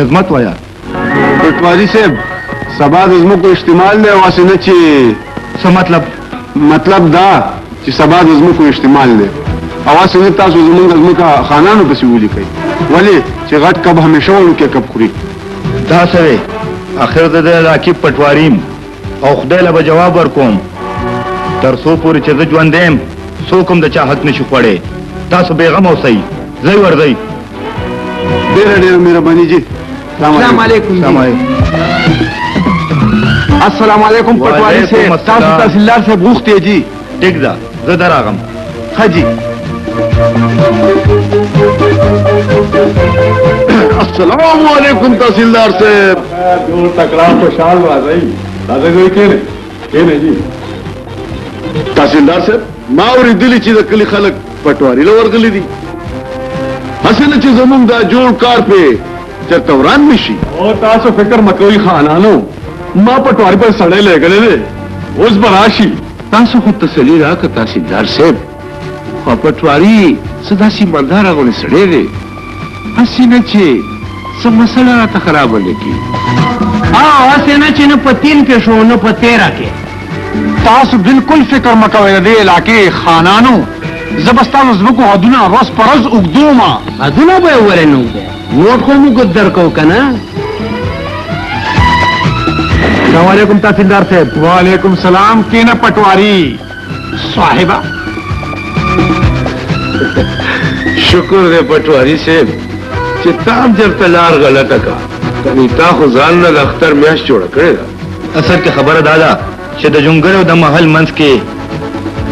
खिदमत वाया पटवारी साहब सबा दजमो को इस्तेमाल ले वासे न ची मतलब दा कि सबा दजमो को इस्तेमाल ले आवाज ने तासो जमन दजमो का खानानो पे सिवली कई वली कि घट कब हमेशा उन के कब खुरी दा सरे आखिर दे राकी पटवारीम او خدای له جواب ورکوم تر څو پورې چې زه ژوند یم څوک هم د چا حق نشي خوړی تاسو بیغم اوسئ ځئ ورځئ ډېره مهرباني جی السلام علیکم السلام علیکم پٹواری صاحب تاسو تحصیلدار صاحب غوښتي جی ټیک ده زه درغم ها جی السلام علیکم تحصیلدار صاحب دور تکڑا خوشحال راځي راځي دوی کېنه جی تحصیلدار صاحب ما اوریدلی چې د کلی خلک پټواری له ورغلي دي حسنه چې زمونږ دا جوړ کار په چرته وران نشي او تاسو فکر مکوئ خانانو ما پټواری پر سړې لګلې دي اوس براشي تاسو خو تسلی راکړه تحصیلدار صاحب خو پټواری صدا سیمالدار غوړي سړې دي حسنه چې سم مسله راته خراب ولګي حسنه چې نه پتین کې شو نه پتیرا کې تاسو بالکل فکر مکوئ د علاقې خانانو زبستانو زمکو حدونه روز پرز اگدوما حدونه به ورنو ده نوٹ خو موږ درکو کنه السلام علیکم تحصیلدار صاحب وعلیکم السلام کینا پٹواری صاحبہ شکر دے پٹواری صاحب چې تام جب تلار غلطه کا کني تا خو ځان نه اختر میاش جوړ کړی اصل کې خبره دادا چې د جونګر او د محل منځ کې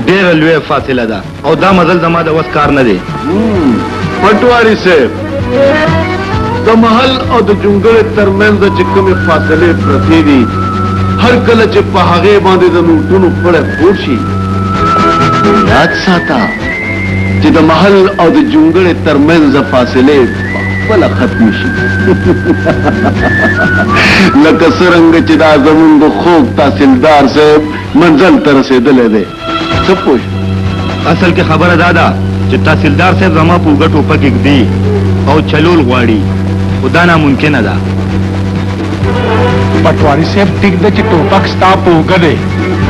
ډېر لوی فاصله ده او دا مزل زما د وس کار نه دی پټواری صاحب د محل او د جونګر ترمنځ چې کومه فاصله پرتی دي هر کله چې په هغه باندې د نوټونو پړه پورشي یاد ساته چې د محل او د جونګر ترمنځ فاصله ولا ختم شي لکه څنګه چې دا زمون د خوب تحصیلدار صاحب منزل ته رسیدلې ده څه پوه اصل کې خبره دادا چې تحصیلدار صاحب زما په ګټو پکې دی او چلول غواړي خدا ناممکن ده پٹواری صاحب ټیک ده چې ټوپک ستا په وګده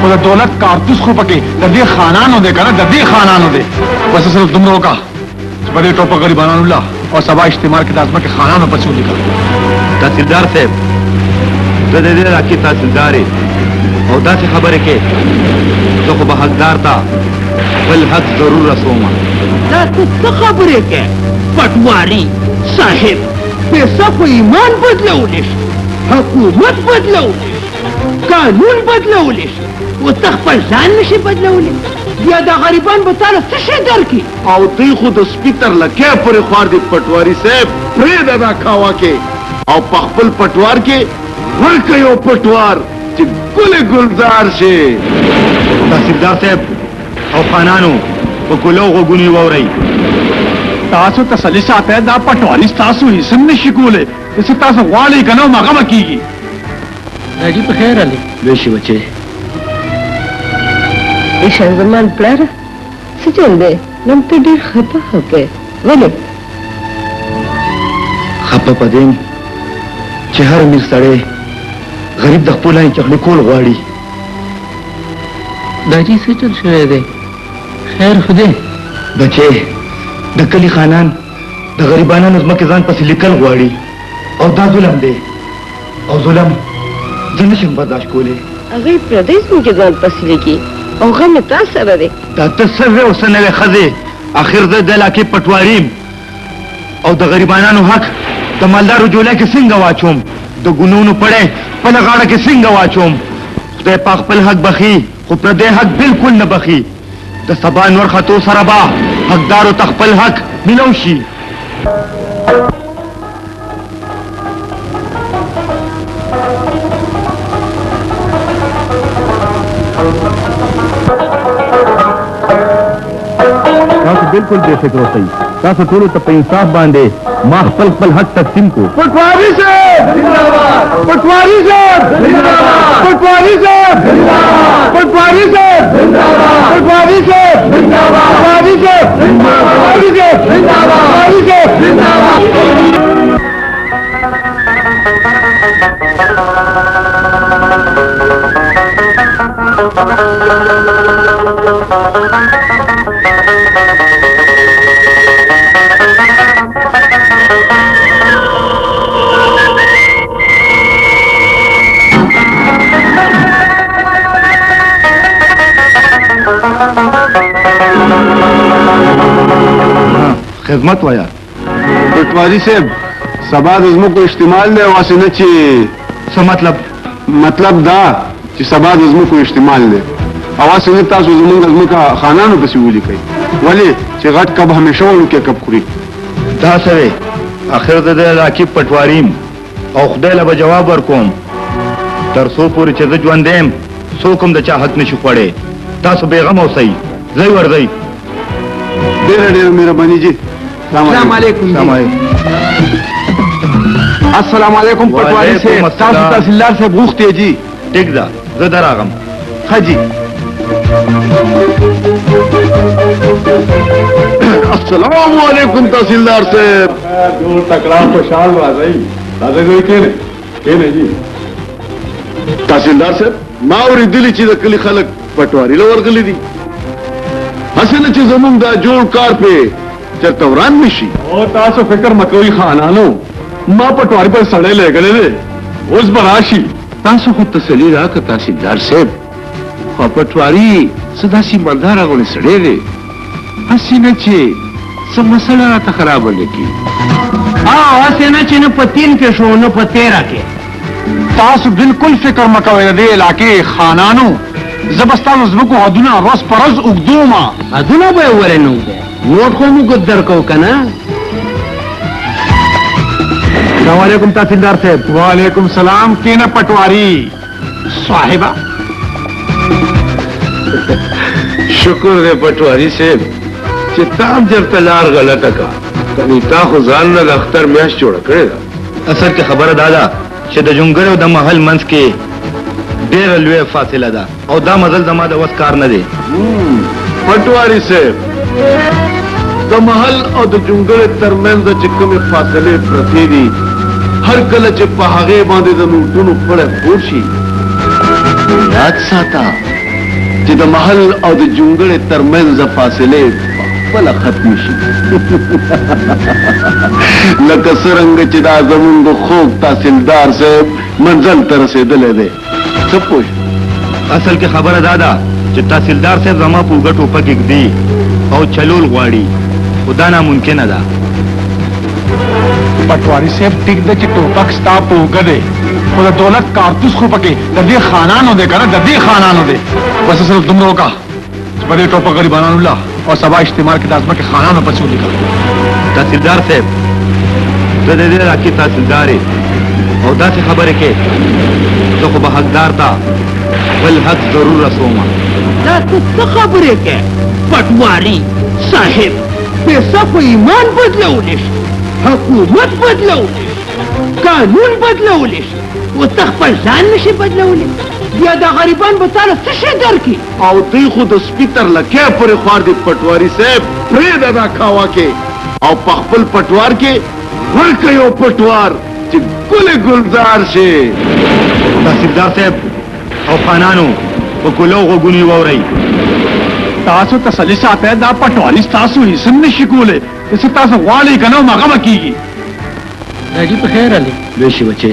خو د دولت کارتوس خو پکې د دې خانانو ده کنه د دې خانانو ده بس صرف دومره وکا چې په دې ټوپک غریبانو الله او سبا اجتماع کې لازمه کې خانانو پسې ولیکل تحصیلدار صاحب زه د دې راکې تحصیلدار او داسې خبره کې زه خو به حقدار ته بل حق ضرور رسوم دا څه خبره کې پټواری صاحب پیسه خو ایمان بدلولی شي حکومت بدلولی شي قانون بدلولی شي و ته خپل ځان نشي بدلولی بیا دا غریبان به تاله څه شی درکړي او دوی خو د سپیکر لکه پورې خوار دي پټواری صاحب پرېږده دا کاوا کې او په خپل پټوار کې ورکه یو پټوار چې ګلې ګلزار شي تحصیلدار صاحب او خانانو په کولو غوږونی واورئ تاسو تسلی ساته دا پټواری تاسو یې سم نشي کوله چې تاسو غواړئ کنه ماغه کیږي راځي په خیر علي وشي بچي ایشان زمان پلار څه چل دی نن ته ډېر خپه خپه ولې خپه پدیم چې هر میر سړی غریب د خپل عین چخلي کول غواړي دا چې څه چل شوی دی خیر خدای بچي د کلی خانان د غریبانو ځمکې ځان پسې لیکل غواړي او دا ظلم دی او ظلم زه نشم برداشت کولی هغوی پردی ځمکې ځان پسې لیکي او غم یې تا سره دی دا ته څه وې او څه نه وې ښځې اخر زه د علاقې پټواریم او د غریبانو حق د مالدارو جوله کې څنګه واچوم د ګنونو پړی خپله غاړه کې څنګه واچوم خدای پاک خپل حق بخي خو پردی حق بالکل نه بخي د سبا نور خطو سره به حقدارو ته خپل حق ملو شي बिल्कुल बेफिक्र ओसई तاسو ټول ته په انصاف باندې ما خپل خپل حق تقسیم کو पटवारी साहब जिंदाबाद पटवारी साहब जिंदाबाद पटवारी साहब जिंदाबाद पटवारी साहब जिंदाबाद पटवारी साहब जिंदाबाद पटवारी साहब जिंदाबाद पटवारी साहब जिंदाबाद खिदमत वाया पटवारी साहब सबा दजमो को इस्तेमाल ले वासे न ची څه मतलब دا چې सबा दजमो को इस्तेमाल ले اواز نه تاسو زمونږ دزمو کا خانانو پسې ولي کوي ولی چې غټ کب همیشه ولو کې کب خوري دا سره اخر د علاقې پټواریم او خدای له جواب ورکوم تر څو پورې چې زه ژوندیم څوک هم د چا حق نشي خوړی تاسو بیغم اوسئ ځئ ورځئ ډېره مهرباني جی السلام علیکم السلام علیکم پټواری صاحب تاسو تحصیلدار صاحب غوښتې جی ټیک ده زه درغم حاجی السلام علیکم تحصیلدار صاحب جوړ تکړه خوشحال راځي راځي دوی کېنه جی تحصیلدار صاحب ما اورېدلي چې د کلي خلک پټواري له ورغلي دي هسې نه چې زمونږ دا جوړ کار پې چېرته وران نشي او تاسو فکر مکوئ خانانو ما پټواري پر سړی لګلې دی اوس به راشي تاسو خو تسلي راکړه تحصیلدار صاحب خو پټواري څه داسې مالداره غوندې سړی دی هسې نه چې څه مسله راته خرابه نه کړي هسې نه چې نه په تین کې شو نه په تیره کې تاسو بالکل فکر مکوئ د دې علاقې خانانو زه به ستاسو ځمکو حدونه ورځ په ورځ اوږدومه حدونه به یې ولې نه اوږده نوټ خو موږ درکو که نه السلام علیکم تحصیلدار صاحب وعلیکم السلام کینه پټواری صاحبہ شکر دی پټواري صاحب چې تا هم چېرته لار غلطه کړه کنې تا خو ځان نه د اختر میاشت جوړه کړې ده اصل کې خبره دا ده چې د جونګړې او د محل منځ کې ډېره لویه فاصله ده او دا مزل زما د وس کار نه دی پټواري صاحب د محل او د جونګړې ترمنځ چې کومې فاصلې پرتې دي هر کله چې په هغې باندې د نوټونو پړی خور شي یاد ساته چې د محل او د جونګړې ترمنځ فاصلې خپله ختم شي لکه څرنګه چې دا زمونږ خوږ تحصیلدار صاحب منزل ته رسېدلی دی څه پوه اصل کې خبره دا ده چې تحصیلدار صاحب زما په اوږه ټوپک ږدي او چلول غواړي خو دا ناممکنه ده پټواری صاحب ټیک ده چې ټوپک ستا په اوږه دی خو د دولت کارتوس خو پکې د دې خانانو دی که نه د دې خانانو دی بس صرف دومره وکړه چې په دې ټوپک غریبانانو له او سبا اجتماع کې د ځمکې خانانو پسې ولیکل تحصیلدار صاحب زه د دې علاقې تحصیلدار او داسې خبرې کې زه خو به حقدار ته خپل حق ضرور رسوم دا ته څه خبرې کوې پټواري صاحب پیسه خو ایمان بدلولی شي حکومت بدلولی شي قانون بدلولی شي و ته خپل ځان نشي بدلولی بیا دا غریبان به تاله څه شی درکړي او دوی خو د سپي تر لکۍ پورې خوار دي پټواري صاحب پرېږده دا کاوه کې او په خپل پټوار کې ورکه یو پټوار چې ګلې ګلزار شي تحصیلدار صاحب او خانانو په کولو غوږونو واورئ تاسو تسلي ساتئ دا پټواري ستاسو هیڅ هم نشي کولی چې تاسو غواړئ که نه هماغه به کېږي راجي په خیر علي لوشي بچې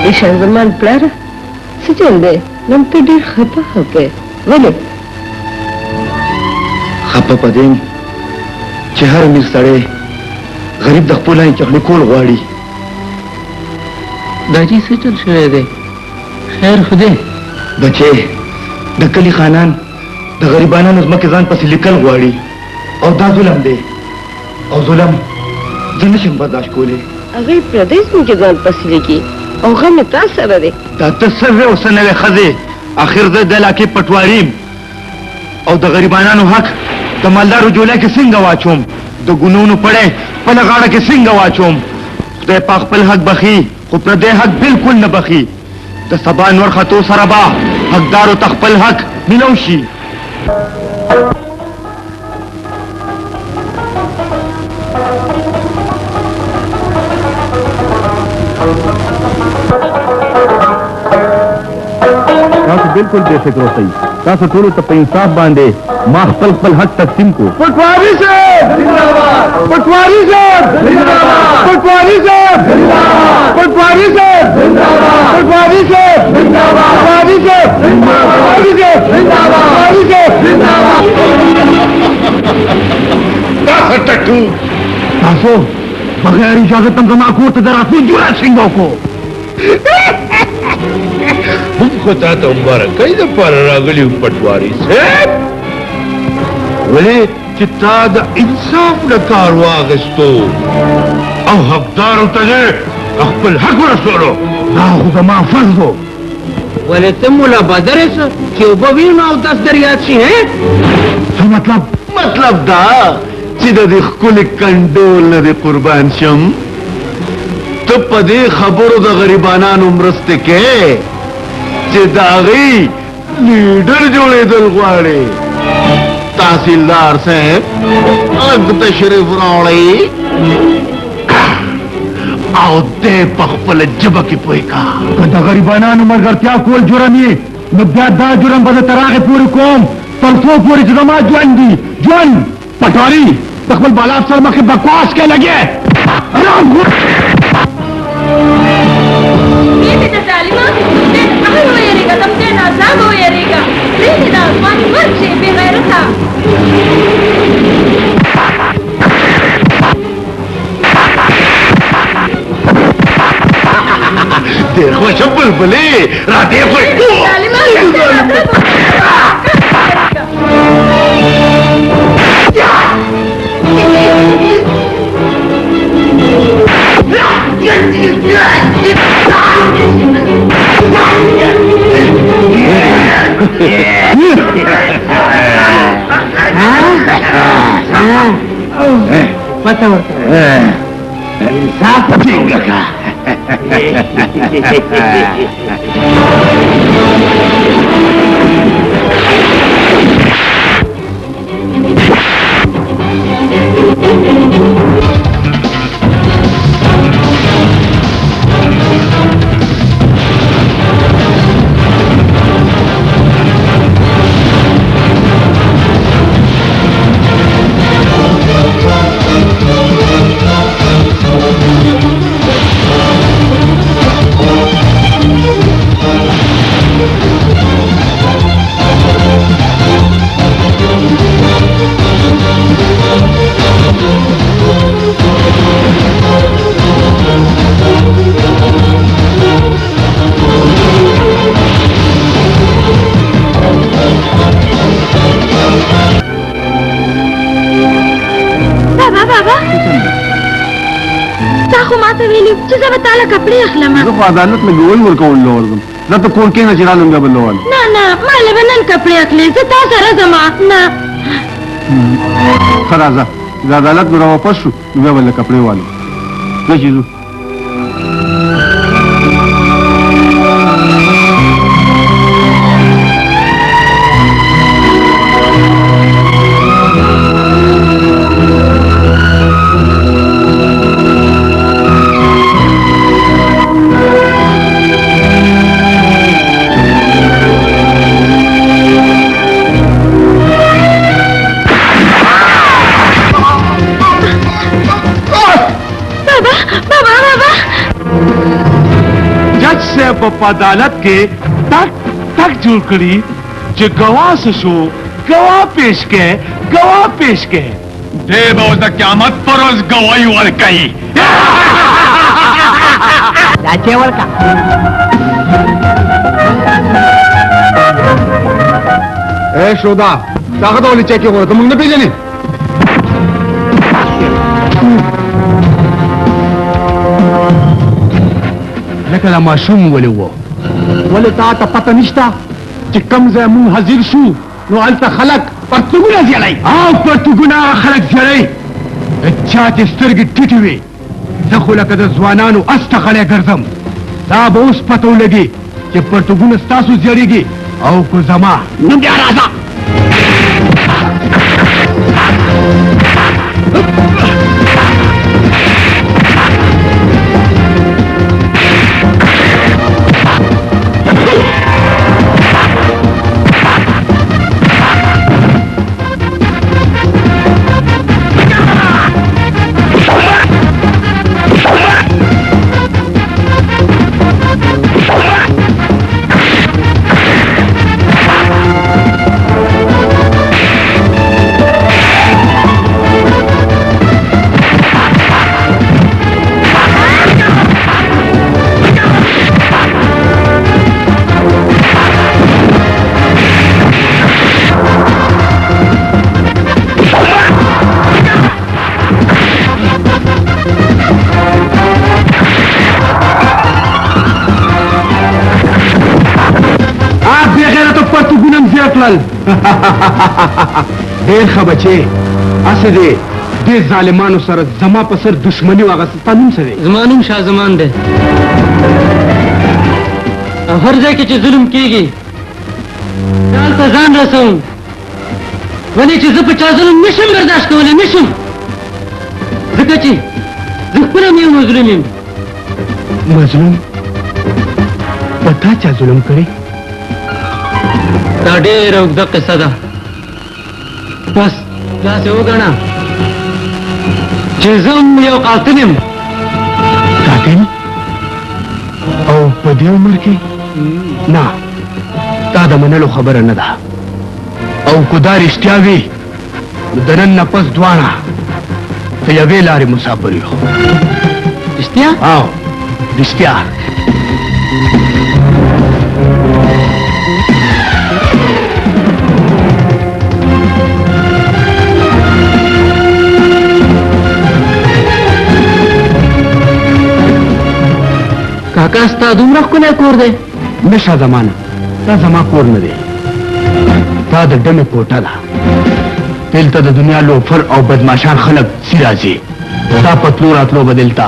ایشان زمان پلاره څه چل دی نن ته ډېر خفه هکې ولې خفه په دې چې هر امیر سړی غریب د خپل لاندې چخلي کول غواړي داجي څه چل شوی دی خیر خو دی بچې د کلي خانان د غریبانو ځمکې ځان پسې لیکل غواړي او دا ظلم دی او ظلم زه نشم برداشت کولی هغوی پردۍ ځمکې ځان پسې لیکي او غم یې تا سره دی دا ته څه وې او څه نه وې ښځې اخر زه د علاقې پټواریم او د غریبانو حق د مالدارو جوله کې څنګه واچوم د ګنونو پړې په غاړه کې څنګه واچوم خدای په خپل حق بخي خو پر دې حق بالکل نه بخي د سبا نور خطو سره با حقدارو تخپل حق ملو شي تاسو بالکل بے فکر اوسئ تاسو ټول ته په انصاف باندې ما خپل حق تقسیم کو पटवारी साहब जिंदाबाद पटवारी साहब जिंदाबाद पटवारी साहब जिंदाबाद पटवारी साहब जिंदाबाद पटवारी साहब जिंदाबाद पटवारी साहब जिंदाबाद पटवारी साहब जिंदाबाद टट्टू تاسو बगैर इजाजत हम जमा को तो जरा जुड़ा सिंगों को हम खुदा तो मुबारकई د پر راغلی پټواری صاحب ولې چې تا د انصاف نه کار واغستو او حقدار ته خپل حق ورسولو دا خو زما فرض و ولې ته مولا بدر سه چې وبوینو او 10 دریات شي هه څه مطلب دا چې د خپل کنډول نه قربان شم ته په دې خبرو د غریبانو مرسته کې چې داغي لیډر جوړېدل غواړي تحصیلدار صاحب اګ تشریف راوړی او دې په خپل جبه کې پوي کا د غریبانو مرګرتیا کول جرم یې نو بیا دا جرم به تراغه پوری کوم تر څو پوری چې ما ژوند دي ژوند پټواری خپل بالا سره مخه بکواس کې لګي Vete de Salima, vete أهل ويريكا تمتين عذاب ويريكا vete de أسوان مرشي بغيرتها دیر خوش بلبلی را دیر خوش Salima, पता होता है इंसाफ ठीक लगा कपड़े अखलमा तो अदालत में गोल मुल्क उन लोग ना तो कौन के ना चिरा लूंगा बल्लोवाल ना ना माले बनन कपड़े अखले से ता सारा जमा ना खराजा अदालत में रवा पशु मैं वाले कपड़े वाले ना चीजू अदालत के तक तक जुड़ करी जो गवाह से शो गवाह पेश के दे बहुत क्यामत पर उस गवाही वाले कही राजेवर का ए शोदा ताकत वाली चेक हो तुम मुझे भेजे नहीं لکه ماشوم ولې وو ولې تا ته پته نشته چې کم ځای مونږ حاضر شو نو هلته خلک پرتګونه زیړی او پرتګونه خلک زړی چا چې سترګې ټیټې وي زه خو لکه د ځوانانو استه غلی ګرځم دا به اوس پته ولګي چې پرتګونه ستاسو زیړېږي او که زما نو بیا راځه ډېر ښه بچې هسې دې دې ظالمانو سره زما په سر دشمني واغسته ستا نوم څه دی زما نوم شاه زمان دی او هر ځای کې چې ظلم کېږي هلته ځان رسوم ولې چې زه په چا ظلم نشم برداشت کولی نشم ځکه چې زه خپله هم یو مظلوم یم مظلوم په تا چا ظلم کړی دا ډېره اوږده قصه ده بس داسې وګڼه چې زه هم یو قاتل یم قاتل او په دې عمر کې نه دا د منلو خبره نه ده او که دا رښتیا وي نو د نن نه پس دواړه په یوې لارې مسافر یو رښتیا او رښتیا کاکا ستا دومره ښکلی کور دی نه شاه زمانه دا زما کور نه دی دا د ډمې کوټه ده دلته د دنیا لوفر او بدماشان خلک ځي راځي ستا په تلو راتلو به دلته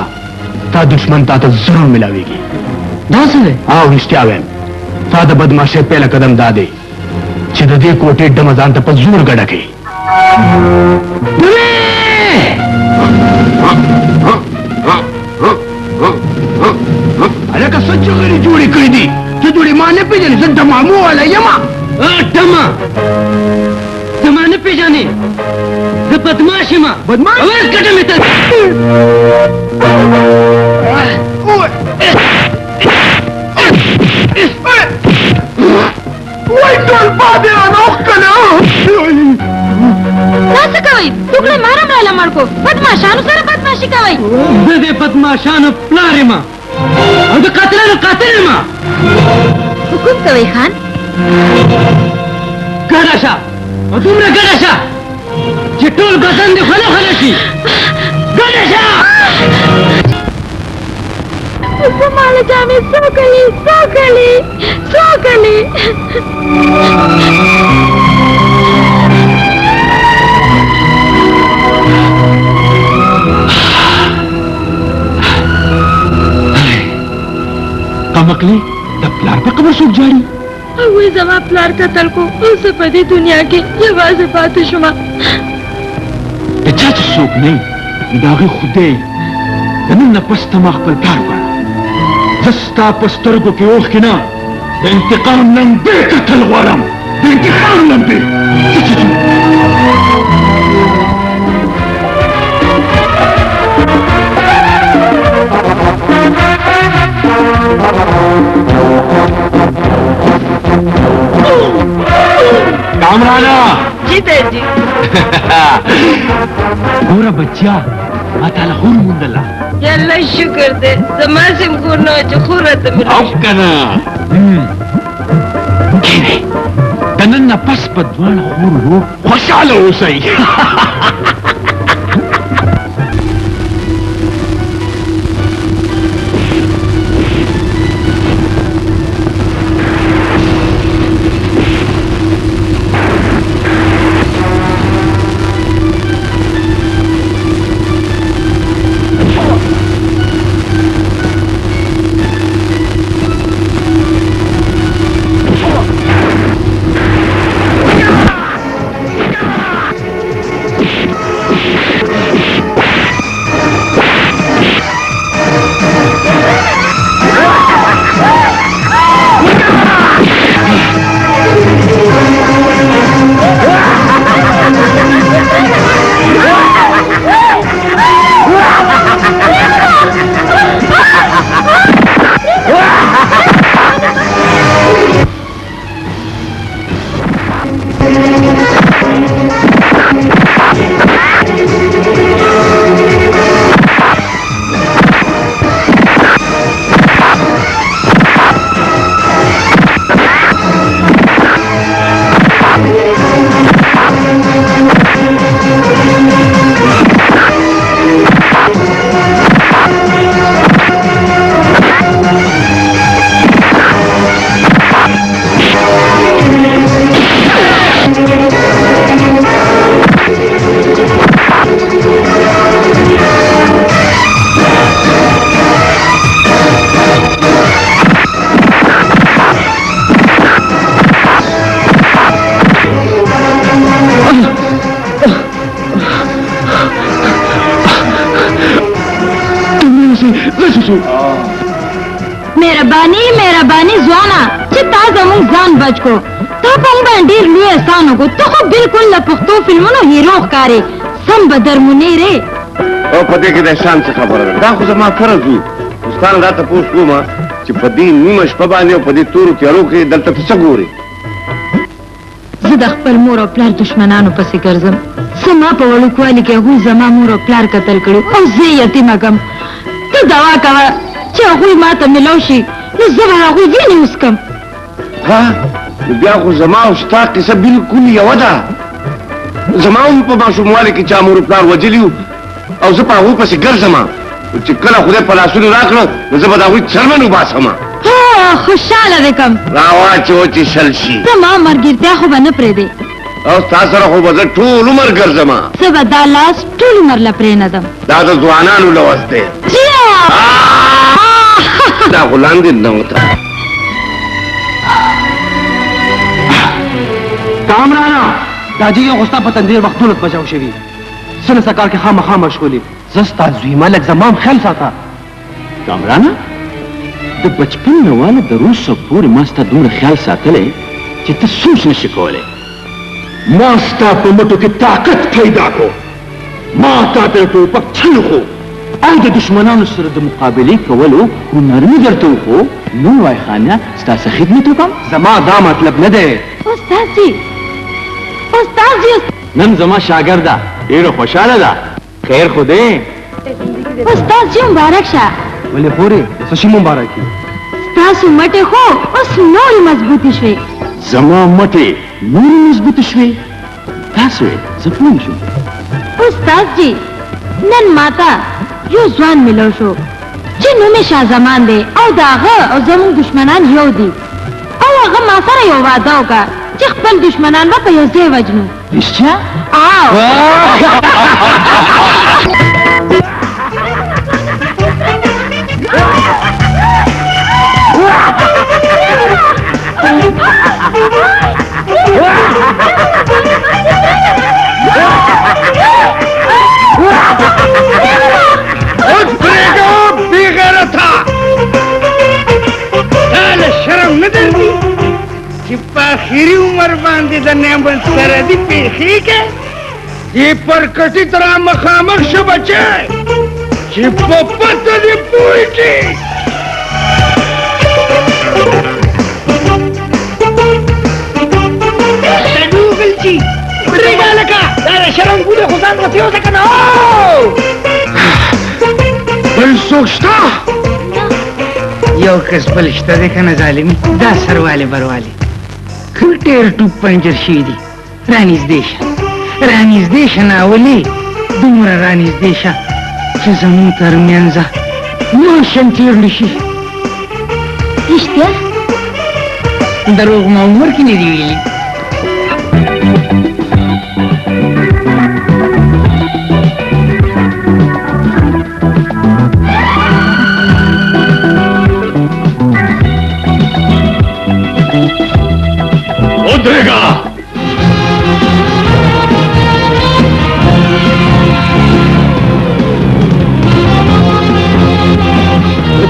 ستا دشمن تا ته ضرور ملاویږي داسې دی او رښتیا وایم ستا د بدماشۍ پیله قدم دا دی چې د دې کوټې ډمه ځان ته په زور ګډه کړي هلکه څه چغرې جوړې کړي دي ته جوړې ما نه پېژنې زه ډمامو والا یم ډمه زما نه پېژنې زه بدماش یم بدماش اول ګټه مې ته وای ټول بادیان اوښکنه دا څه کوئ ټوکړه ماره مړله مړ کو بدماشانو سره بدماشي کوئ زه د بدماشانو پلار یم او د قاتلانو قاتل یم حکم کوئ خان ګډه شه او دومره ګډه شه چې ټول بدن دې خوله خوله شي ګډه شه زما له جامې سوکلي سوکلي سوکلي کمقلې د پلار په قبر څوک جاړي هغوی زما پلار قتل کو اوس په دې دنیا کې یوازې پاتې شومه د چا چې څوک نه وي د هغې خدای د نن نه پس ته ما خپل پلار ګڼه زه ستا په سترګو کې اوښکې نه د انتقام لمبې کتل غواړم د انتقام لمبې کامرانا جی دی ګوره بچیا ما تعالی خور موندله یا الله شکر دی زما سم کور نه چې خور راته مې او کنه کینې د نن نه پس په دواړه خور ورو خوشحاله اوسئ मेहरबानी ځوانه چې تا زموږ ځان بچ کو تا په موږ باندې ډېر لوی احسان وکړو ته خو بالکل د پښتو فلمونو هیرو ښکارې سم بدر منیرې او په دې کې د احسان څه خبره ده دا خو زما فرض وي استاد دا تاسو کوم چې په دې نیمه شپه باندې او په دې تورو تیارو کې دلته څه ګوري زه د خپل مور او پلار دشمنانو پسې ګرځم زما په وړوکوالي کې هغوی زما مور او پلار قتل کړي او زه یتیمه کړم ته دعا کوه چې هغوی ما ته میلاو شي نو زه به هغوی وینې وڅکم ها نو بیا خو زما او ستا کیسه بالکل یوه ده زما هم په ماشوموالي کې چا مور پلار وجلي او زه په هغوی پسې ګرځم چې کله خدای په لاسونو راکړه نو زه به د هغوی څرمن وباسم خوشحاله دې کم راواچو چې شل شي زما ملګرتیا خو به نه پرېږدې او ستا سره خو به زه ټول عمر ګرځم زه به دا لاس ټول عمر له پرېنږدم دا د ځوانانو لوس دی دا خو لاندې نه وته کامرانا دا جی غوستا په تندیر وختونو بچاو شوی سن سکار کې خامخا مشغولي زستا زوی ملک زمام خیال ساته کامرانا د بچپن نواله د روسو پورې ما ستا دومره خیال ساتلی چې ته سوچ نشي کولی ما ستا په مټو کې طاقت پیدا کو ما تا ته ټوپک چل خو او د دشمنانو سره د مقابلې کولو هنر مې درته وښو نو وای خانه ستاسو خدمت وکړم زما دا مطلب نه دی استاد جی نن زما شاګرده ډېره خوشحاله ده خیر خو دی استاد جی مبارک شه ولې خورې څه شي مبارکي ستاسو مټې خو اوس نورې مضبوطې شوې زما مټې نورې مضبوطې شوې تاسو زه پوه نه شوم استاد جی نن ماته یو ځوان میلاو شو چې نوم یې شاه زمان دی او د هغه او زموږ دشمنان یو دي او هغه ما سره یو وعده وکړه چې خپل دشمنان به په یو ځای وجنو رښتیا آخری عمر باندې د نعمت سره دی پیخي کې دی پر کټی تر مخامخ شو بچای چې په پته دی پوي کې ډوګل چی پرېګا لکه دا شرم ګوله خدان وته یو ځکه نه بل سوچتا یو کس بل شته ده کنه ظالمی دا سرواله برواله ډېر ټوپ پنجر شوي دي رانږدې شه ناولې دومره رانږدې شه چې زموږ تر منځه ماشین تېر نه شي رښتیا دروغ ما عمر کې نه دي ویلي ودرېږه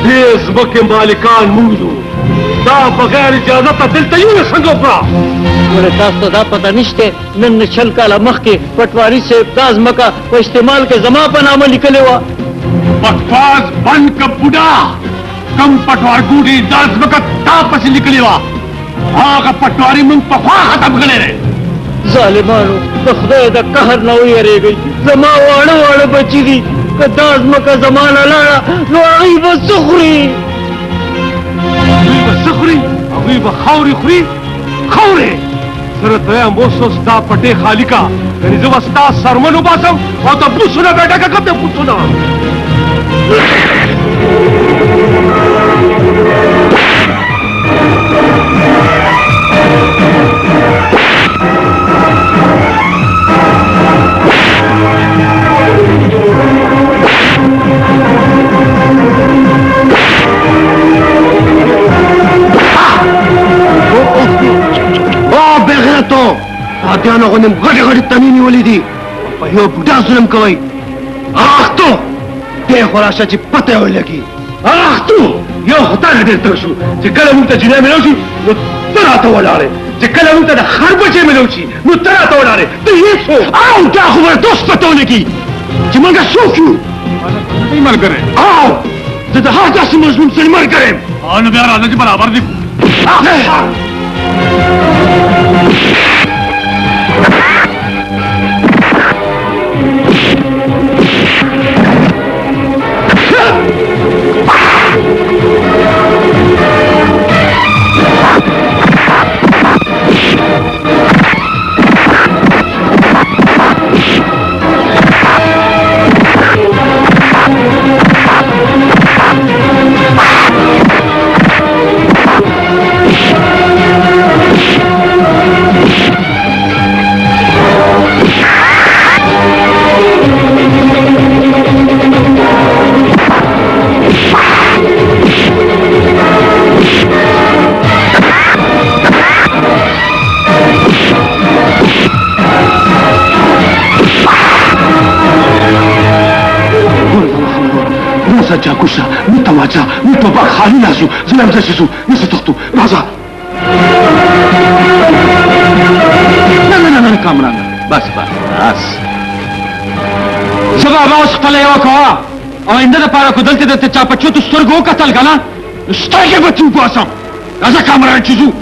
دې ځمکې مالکان موږ یو دا بغیر اجازته دلته یو څنګه وکړه ولې تاسو ته دا پته نشته نن نه شل کاله مخکې پټواري صاحب دا ځمکه په استعمال کې زما په نامه لیکلې وه بکواس بند که بوډا کم پټوار ګوډي دا ځمکه تا پسې لیکلې وه هغه پټواري موږ پخوا ختم کړی دی ظالمانو د خدای د قهر نه ویرېږئ زما واړه واړه بچي دي که دا ځمکه زما نه لاړه نو هغوی به څه خوري هغوی به څه خوري هغوی به خاورې خوري خاورې سره دویم اوس ستا پټې خالي کا یعنې زه به ستا سرمن وباسم او د بوسونه به ډکه کړم د بوسونه هاتیانو غنم غټې غټې تنې نیولې دي په یو بوډا ظلم کوئ اختو دې خو راشه چې پته یې ولګي اختو یو هتا نه ډېر شو چې کله موږ ته جنای ملو شي نو ته راته ولاړې چې کله موږ ته د خر بچې ملو شي نو ته راته ولاړې ته هېڅ او دا خو به دوست پته ونه کړي چې موږ څوک یو ملګری او زه د هر داسې مظلوم سړي ملګری یم نو بیا راځه چې برابر دي جاكوشا متواجع متوبا خالي ناسو زلام زشيسو نسو تختو رازا لا كامران بس سبا باوس خپل یو کوه او انده د پاره کو دلته د چا په چوتو سترګو قتل کنه ستاګه به تو باسم رازا کامران چیزو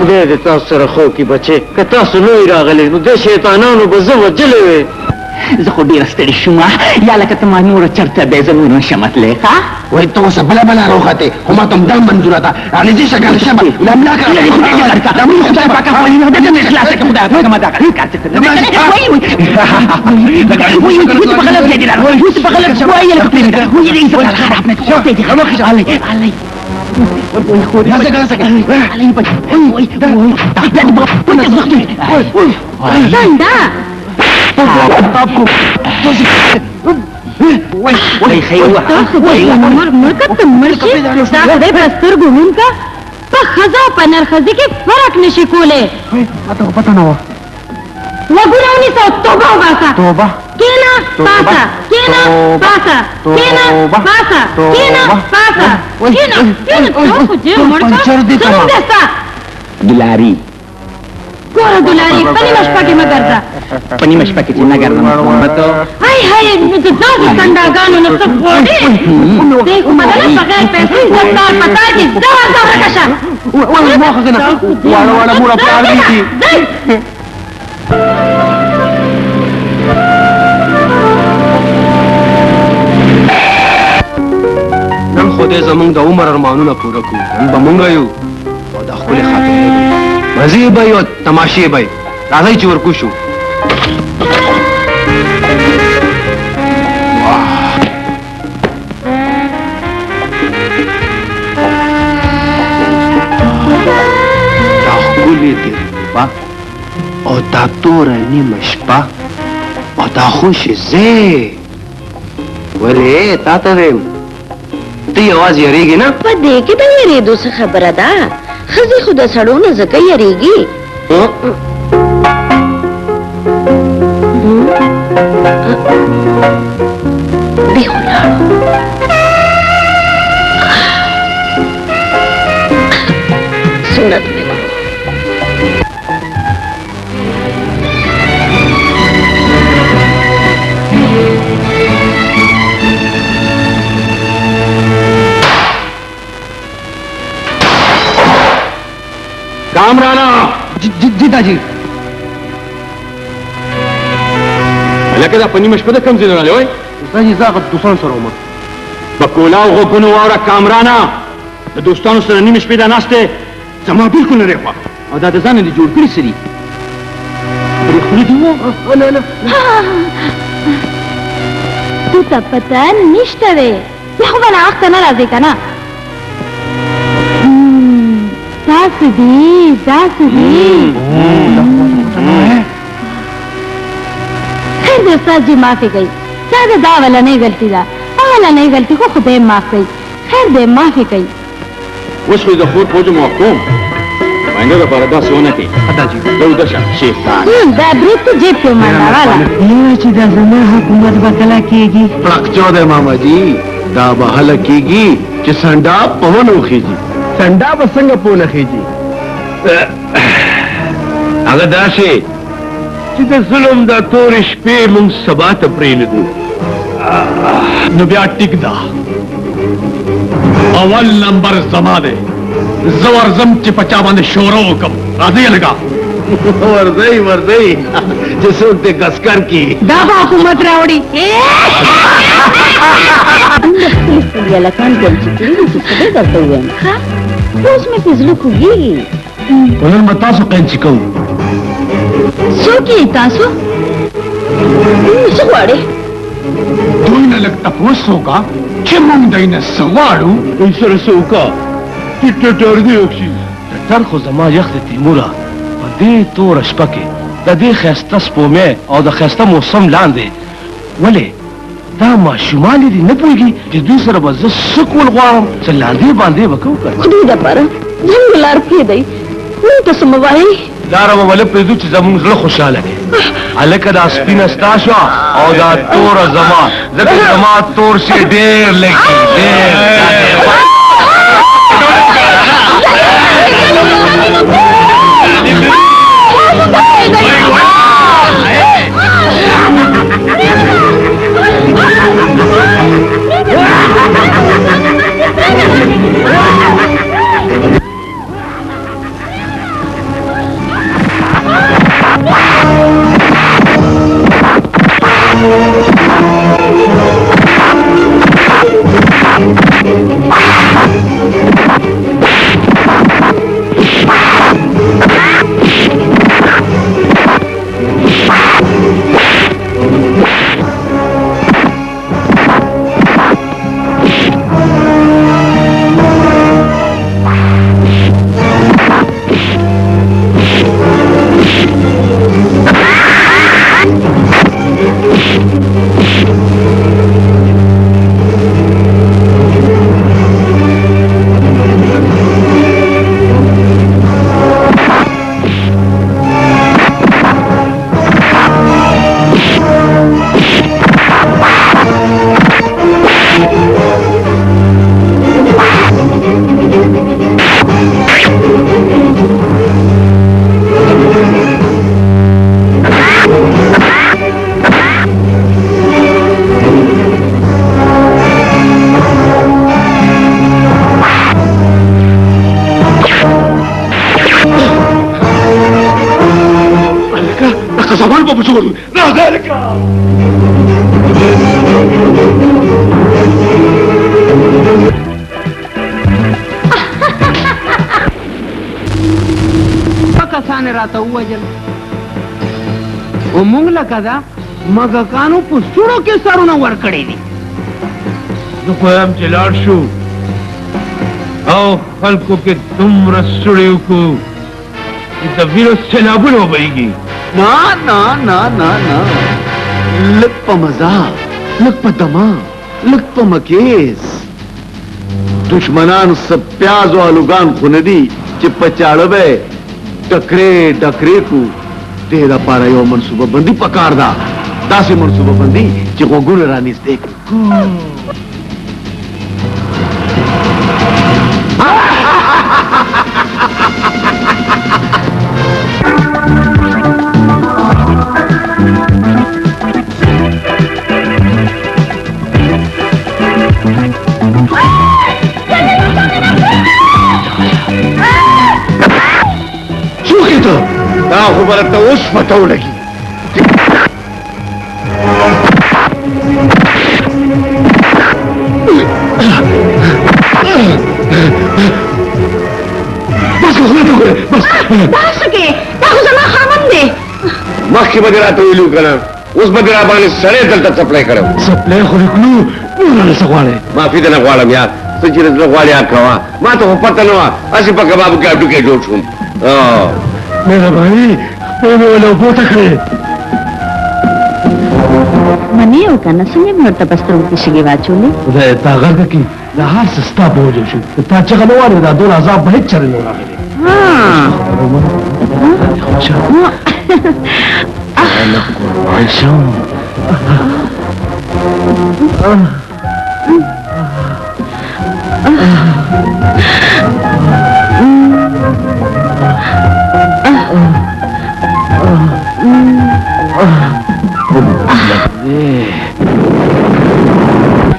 خدای دې تاسو سره خو کې بچي که تاسو نو راغلي نو د شیطانانو به زه وجلې وې زه خو ډېره ستړې شوم یا لکه ته ما نوره چرته دی زه نور نشم تللی ښه وایي ته اوسه بله راوختې خو ما ته هم دا منظوره ده نږدې شه ګرد شه لملاکه خدای پاکه دغه مې خلاصه کړه خدای پاکه ما دغه کار څه اوس په غلط ځای دي اوس په غلط وایي لکه پرېږده وایي دې انسان خراب نه کړي الله راځه ګرځه علي بچ څنګه وای خیوه مرکت مرشي دا خدای په سترګو مونږه په خزا په نرخزي کې فرق نشي کوله ماته پته نه و وګورونی سو توبه واسه توبه کینا پاسا کینا پاسا کینا پاسا کینا پاسا کینا تو دې مرکا دلاری ګوره دلاري پنی مشپکه مګرځه پنی مشپکه چې نه ګرځم مته هاي هاي د داسې څنګهګانو نه څه وړي دغه بدل بغیر پیسې زړه پتا دي دا راکشه وای ما خزنه واړه مور په اړه دي نن خو دې زمونږ د عمر ارمانونه پوره کړو نن به مونږ یو او د خپل خاطرې مزي به یو تماشې به راځي چې ورکو شو دا ښکلې دې او دا توره نیمه شپه او دا خوشې ځای ولې تا ته ویم ته یوازې یریږې نه په دې کې د یریدو څه خبره ده ښځې خو د سړو نه ځکه یریږي دی خو لاړو سنت مې کړو کامرانا جیتا جی لکه دا پنیمه شپه د کوم ځای نه راغلی وای استاد زه هغه دوستانو سره وم په کولاو غوږونو واوره کامرانا د دوستانو سره نیمه شپې دا ناست دی زما بلکل نه دی خوښ او دا د ځان نه دي جوړ کړي څه دي پرې خولې دي تو ته پته نشته دی بیا خو به ناوخته نه راځې که نه داسې دي خیر دی استاد جی معافي کوي دا د دا اولنۍ غلطي ده اولنۍ غلطي خو خدای معاف کوي خیر دی معافي کوي اوس خو د خور پوجو معاف کوم آینده دپاره داسې ونه کړي زه وده شه شیطان دا برید په جیب کې ومنډه واله چې دا زما حکومت به کله کېږي پړقچو دی ماما جي दा बहल कीगी कि संडा पवन खींची संडा बसंग पोन खींची अगर दाशे چې د ظلم دا تور شپې مونږ سبا ته پرېږدو نو بیا ټیک ده اول نمبر زما دی زه ورځم چې په چا باندې شوره وکړم راځئ لږه ورځئ ورځئ چې څوک دې کسکر کی دا به حکومت راوړي لکان کوم چې کړي چې څه درته وایم اوس مې په زړه خوږېږي ولن به تاسو قینچي کوو څوک یې تاسو څه غواړې دوی نه لږ تپوس وکړه چې موږ دوی نه څه غواړو دوی سره څه وکړه چې ټټر دې وکړي ټټر خو زما یخ دی تیموره په دې توره شپه کې د دې ښایسته سپومې او د ښایسته موسم لاندې ولې دا ماشومان دي نه پوهېږي چې دوی سره به زه څه کول غواړم چې لاندې باندې به کوو که خدای دپاره زموږ لار پرېږدئ موږ ته څه مه وایئ لاره به ولې پرېږدو چې زموږ زړه خوشحاله کړي هلکه دا سپینه ستا شوه او دا توره زما ځکه زما تور شی ډېر لګي ډېر کسان راته ووجل او موږ لکه دا مګکانو په سوړو کې سرونه ورکړي دي زه خو یم چې لاړ شو او خلکو کې دومره سړی وکړو چې د وینو سیلابونه وبهیږي نه نه نه نه نه لږ په مزه لږ په دما لږ په مکیز دشمنان سب پیاز او آلوګان خو نه دي چې په چاړه به ډکرې ډکرې کو دې لپاره یو منصوبه بندي پکار ده داسې منصوبه بندي چې غوږونه رانیسته دا خو برته اوس پته ولګي بس بس کې دا خو زما خاوند دی مخکې به دې راته ویلي که نه اوس به دې را باندې سړی دلته سپلی کړی سپلی خو نکړو نور نه څه غواړې معافي دې نه غواړم یار څه چې زړه غواړې هغه کوه ما ته خو پته نه وه هسې په کبابو کې هډوکی جوړ شوم مهرباني مې ولې اوبو ته کړې منې او که نه څنګه مې ورته په سترګو کې شګې واچولې خدای تا غرقه کړي دا هر څه ستا په وجه شو تا چغه نه واورېده دا ډول عذاب به هېڅ چېرې نه راغلی ها قربان شم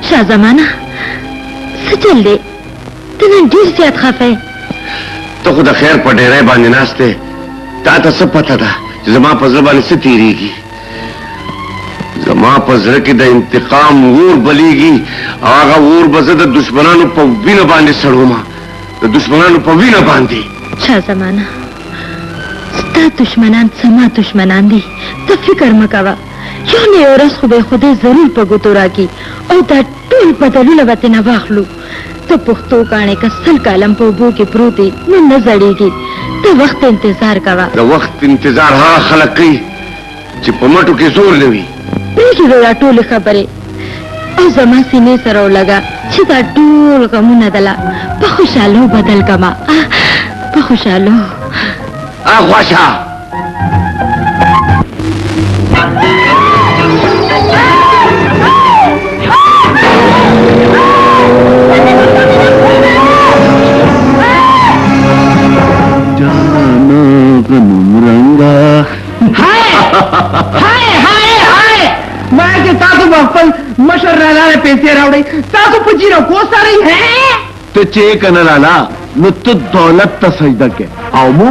शाह जमाना सचल दे तने ढेर ज्यादा खफे तो खुदा खैर पड़े रहे बांधे नास्ते ताता सब पता था जमा पर जबान से तीरेगी जमा पर जर की द इंतकाम वूर बलीगी आगा वूर बजद दुश्मनानु पवी न बांधे सड़ोमा तो दुश्मनानु पवी न बांधे शाह जमाना स्ता दुश्मनान समा दुश्मनान दी तो फिक्र मकावा यो ने औरस खुदे खुदे जरूर पगुतो रागी और दा टूल बदलू लबते न वाखलू तो पुख्तो काने का सल कालम पोबो के प्रोती न नजड़ेगी तो वक्त इंतजार कवा द वक्त इंतजार हा खलक की ची पमटू के जोर लेवी प्रीकी रोड़ा टोल खबरे और जमा सीने सरो लगा छिता टूल कमु नदला पखुशालो बदल कमा पखुशालो आ ख्वाशा मैं के ताकू बप्पन मशर लाला ने पैसे रावड़े ताकू पुजी रो को सारी है तो चे कन लाला न तो दौलत त सजदा के आओ मु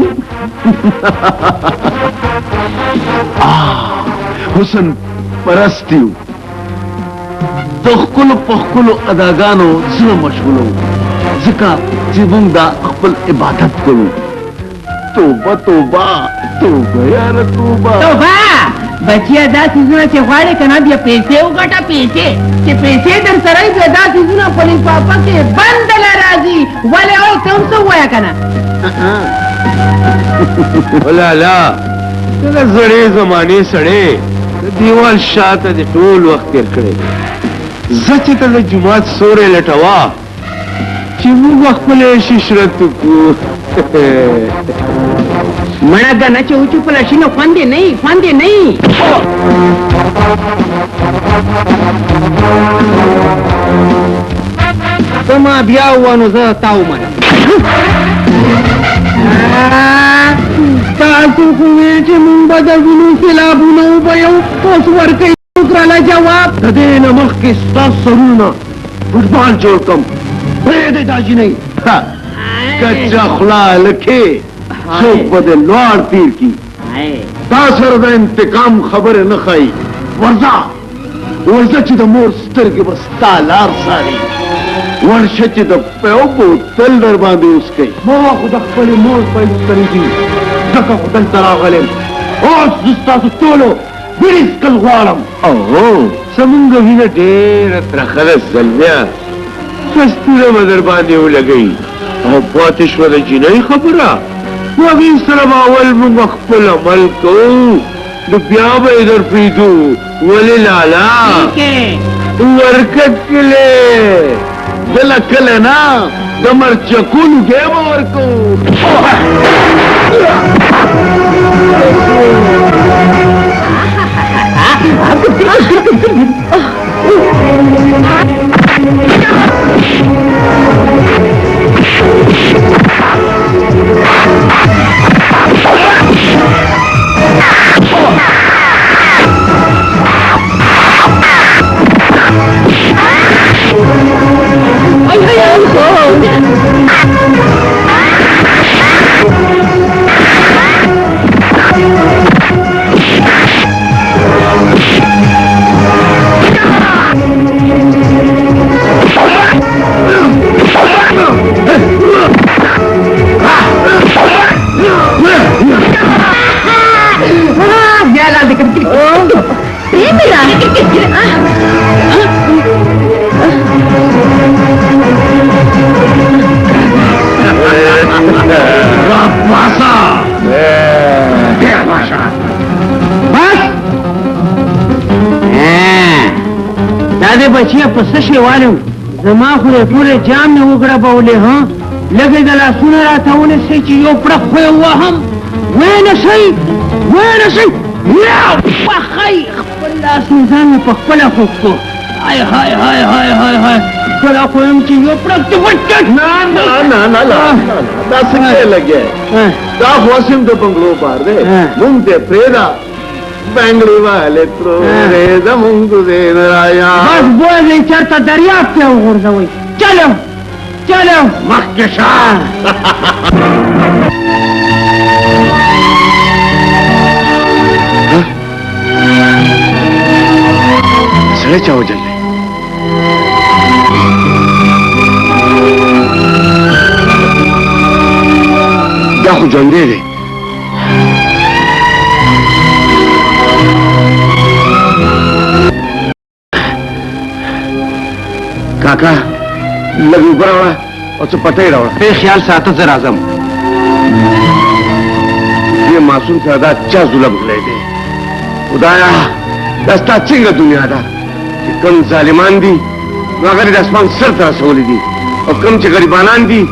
हुसन परस्तियो तखकुल पखकुल अदागानो जिन मशगुलो जिका जिबुंग दा अखपल इबादत करू तोबा तोबा तोबा यार तोबा तोबा बचिया दा सीजुना के वाड़े कना दिया पैसे उगाटा पैसे के पैसे दर सराई पे दा सीजुना पुलिस पापा के बंदला राजी वाले ओ तुम सो होया कना ला ला तेरा जड़े जमाने सड़े दीवाल शात दे टोल वक्त तेर करे जच त जुमात सोरे लटवा चिमु वक्त ले शिशरत को मना गना चौचू पलशी न फांदे नहीं तमा बिया हुआ नो ताऊ मना तासु कुवेचे मुंबदा गुनु सिलाबु नो बयो ओस वर्के उतराला जवाब कदे नमक के साथ सरूना फुटबॉल जोड़कम बेदे दाजी नहीं कच्चा खुला लखे सोप बदे लोहार तीर की तासर दा इंतकाम खबर न खाई वर्जा ची द मोर स्तर के बस तालार सारी वर्षा ची द पेओ बोतल दर बांधे उसके मोह खुदा खपले मोर पैस करी दी जका खुदल तरा गलेम और जिस्ता से तोलो बिरिस कल ग्वारम ओहो समुंग भी न डेर अत्रखलस जलव्या सस्तुरे मदर बांधे हो लगई और पातिश्वर जी नहीं खबरा वही सरब अवल मुखपल अमल को दुबियाब इधर पीदू वली लाला वर्कत के ले दलकल ना दमर चकुन गेम और को बचिया पसशे वाले जमा पूरे जाम में उगड़ा बोले हाँ लगे गला सुन रहा था उन्हें से चीजों प्रख हुआ हम वे न सही पखई पल्ला सुजान में पखपला खुद को हाय हाय हाय हाय हाय हाय کله خو یم چې یو پړک دې وټکټ نه دا څنګه لګیا دا خواسم د بنگلو بار دی مونږ ته پریدا بنگلو والے ترورې زمونږ دې رایا بس بوځي چرته دریاب ته وغورځوي چلو مخکې شه سړی چا وجل دی دا خو ژوندی دی کاکا لږ اوبه راوړه او څه پټۍ راوړه بے خیال ساته زه راځم دې معصوم سره دا چا ظلم کړی دی خدایا دا ستا څنګه دنیا ده چې کوم ظالمان دي نو هغه د اسمان سر ته رسولی دي او کوم چې غریبانان دي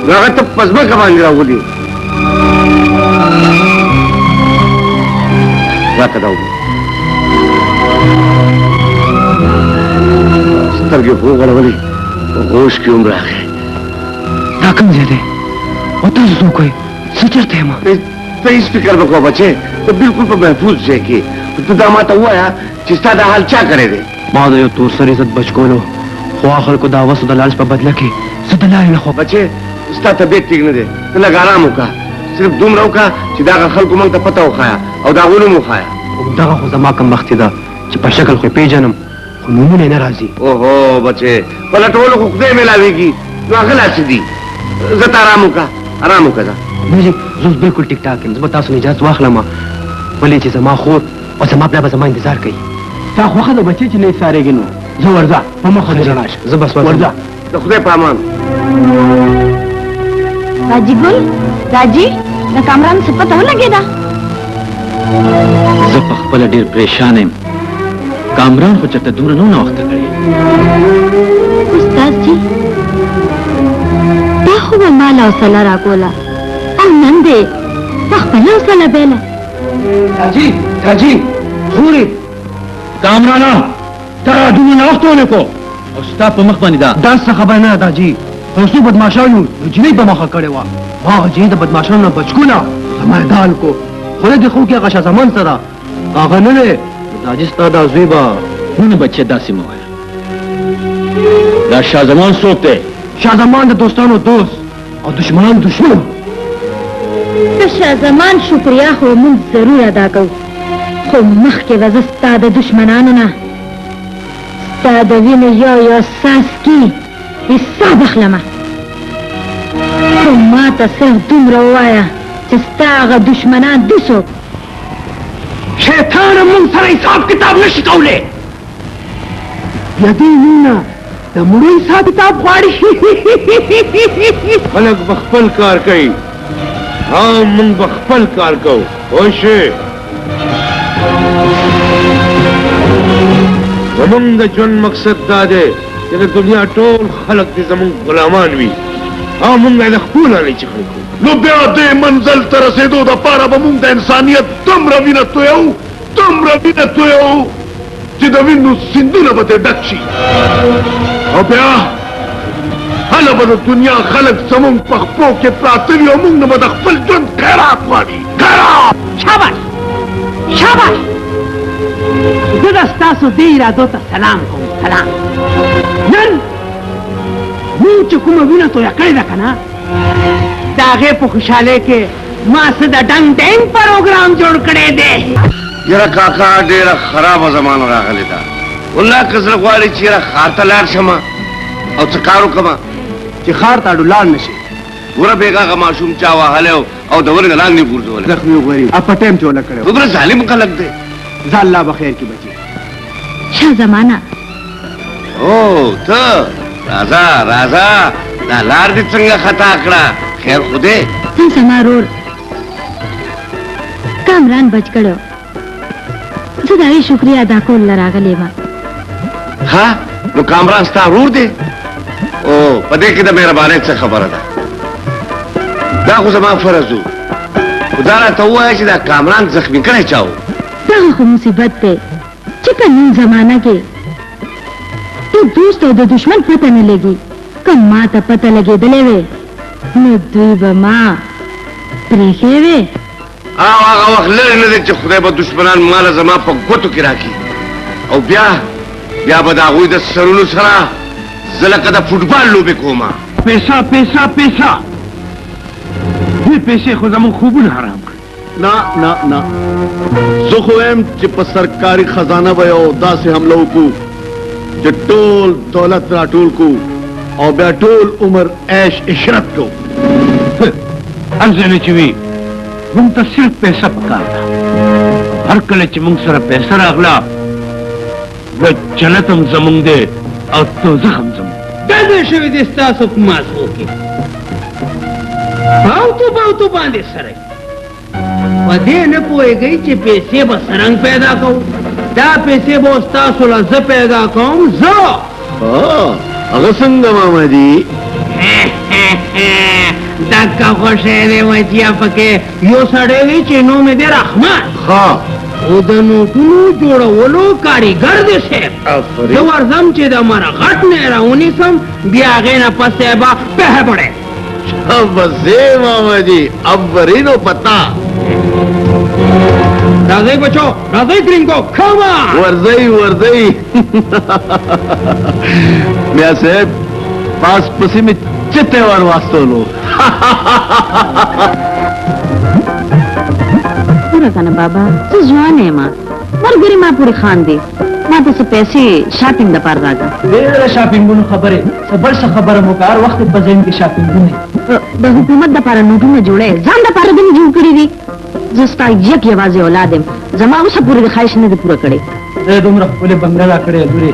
نو هغه ته په ځمکه باندې راولي راته دا وګوره سترګې خو وغړولې غوږ کې هم راغی دا کوم ځای دی او تاسو څوک وئ څه چېرته یم ته هېڅ فکر مه کوه بچې ته بلکل په محفوظ ځای کې ته دا ما ته ووایه چې ستا دا حال چا کړی دی ما د یو تور سر عزت بچ کولو خو خلکو د هوسو د لالچ په بدله کې زه د لارې نه خو بچې ستا طبیعت ټیک نه دی ته لږ ارام وکړه صرف دومره وکړه چې د هغه خلکو موږ ته پته وښایه او د هغوی نوم وښایه دغه خو زما کم بختي ده چې په شکل خو پیژنم خو نومونه یې نه راځي اوهو بچې په لټولو خو خدای میلاوېږي نو هغه لا څه دي زه ته ارام وکړه نه جی زه اوس بلکل ټیک ټاک یم زه به تاسو نه اجازت واخلم ولې چې زما خور او زما پلار به زما انتظار کوي تا خوښه ده بچې چې نه یې څارېږي نو زه ورځه په مخه دې رڼا شه زه بس ورځه د خدای په امان راجی ګل راجی د کامران څه پته ولګېده زه په خپله ډېر پریشان یم کامران خو چېرته دومره نه ناوخته کړې استاد جي تا خو به ما له حوصله راکوله او نن دې په خپله حوصله بیله راجی خورې کامرانا ته دومره ناوخته ولې کو او ستا په مخ باندې دا څه خبره نه ده جي اوسو بدماشانو نجلۍ په مخه کړې وه ما هغه جنۍ د بدماشانو نه بچ کونه زما یې دال کو خوله دې خو کې هغه شازمان سره هغه نه دی راجي ستا دا زوی به نه بچې داسې مه وایه دا شاه زمان څوک دی شازمان د دوستانو دوست او دشمنان دشمن د شاه زمان شکریا خو موږ ضرور ادا کوو خو مخکې به زه ستا د دشمنانو نه ستا د وینې یو څاڅکي حساب اخلمه خو ما ته صرف دومره ووایه چې ستا هغه دشمنان دي څوک شیطان مونږ سره حساب کتاب نشي کولی بیا دې مونږ د مړو حساب کتاب غواړي خلک به خپل کار کوي ها موږ به خپل کار کوو پوه شوې زمونږ د ژوند مقصد دا دی چې د دنیا ټول خلک دې زمونږ غلامان وي او موږ یې د خپلو نه چغې کوو نو بیا دې منزل ته رسېدو دپاره به موږ د انسانیت دومره وینه تویو چې د وینو سیندونه به ترې ډک شي او بیا هله به د دنیا خلک زمونږ په خپو کې پراته وي او موږ نه به د خپل ژوند خیرات غواړي خیرات شاباش زه د ستاسو دې ارادو ته سلام کوم سلام نن مونږ چې کومه وینه تویه کړې ده که نه د هغې په خوشحالۍ کې ما څه د ډنګ ډینګ پروګرام جوړ کړی دی یاره کاکا ډېره خرابه زمانه راغلې ده والله که زړه غواړي چې یاره ښار ته لاړ شمه او څه کار وکړمه چې ښار ته اډو لاړ نه شي ګوره بېګا هغه ماشوم چا وهلی او د ونې نه لاندې غورځولی زخمي وګوري په ټایم چوله کړی دومره ظالم خلک دی ځه الله به خیر کړي بچي شاه زمانه او ته راځه دا لار دې څنګه خطا کړه خیر خو دی څنګه زما رور کامران بچ کړو زه د هغې شکریه ادا کولو له راغلې یم ها نو کامران ستا ورور دی او په دې کې د مهربانۍ څه خبره ده دا خو زما فرض و خو دا راته ووایه چې دا کامران زخمي کړی چا و دغه خو مصیبت دی چې په نن زمانه کې तो दोस्त और द दुश्मन पता न लगी कम माँ ता पता लगे दले वे न दुई माँ प्रेखे वे هغه وخت لري نه دی چې خدای به دشمنان ماله زما په ګوتو کې راکړي او بیا به د هغوی د سرونو سره زه لکه د فوټبال لوبې کومه پیسه پیسه پیسه دې پیسې خو زموږ خوبونه حرام کړي نه زه خو وایم چې په سرکاري خزانه به یو داسې حمله وکړو چې ټول دولت راټول کړو او بیا ټول عمر عیش عشرت کو هر ځای چې وي موږ ته صرف پیسه پکار ده هر کله چې موږ سره پیسه راغله د جنت هم زموږ دی او دوزخ هم زموږ دا دې شوي دي ستاسو په مازغو کې باوتو باندې سره په دې نه پوهېږئ چې پیسې به څرنګ پیدا کوو دا پیسې به ستاسو له زه پیدا کوم زه هغه څنګه ماما جي دکا خوشی دی وچیا پکې یو سړی وي چې نوم یې دی رحمان او د نوټونو جوړولو کاریګر دی صاحب زه ورځم چې د مره غټ نه راونیسم بیا هغې نه پسې به پهه بړی بسې ماما جي اب ورینو پتا راځئ بچو راځئ ګرینګو کما ورځئ بیا صاحب پاس پسې مې چته ور واستولو پورا کنه بابا څه ځوان یم مرګري ما پوری خان دی ما ته پیسې شاپینګ د پاره راځه ډېر شاپینګونو خبره بل څه خبره مو کار وخت په ځین کې شاپینګونه د حکومت د پاره نوټونه جوړه ځان د پاره دې جوړ کړی دي زستا یک یوازې اولاد يم زما اوسه پوری د خواهش نه دی پوره کړی زه دومره خپل بنگلا کړې لوري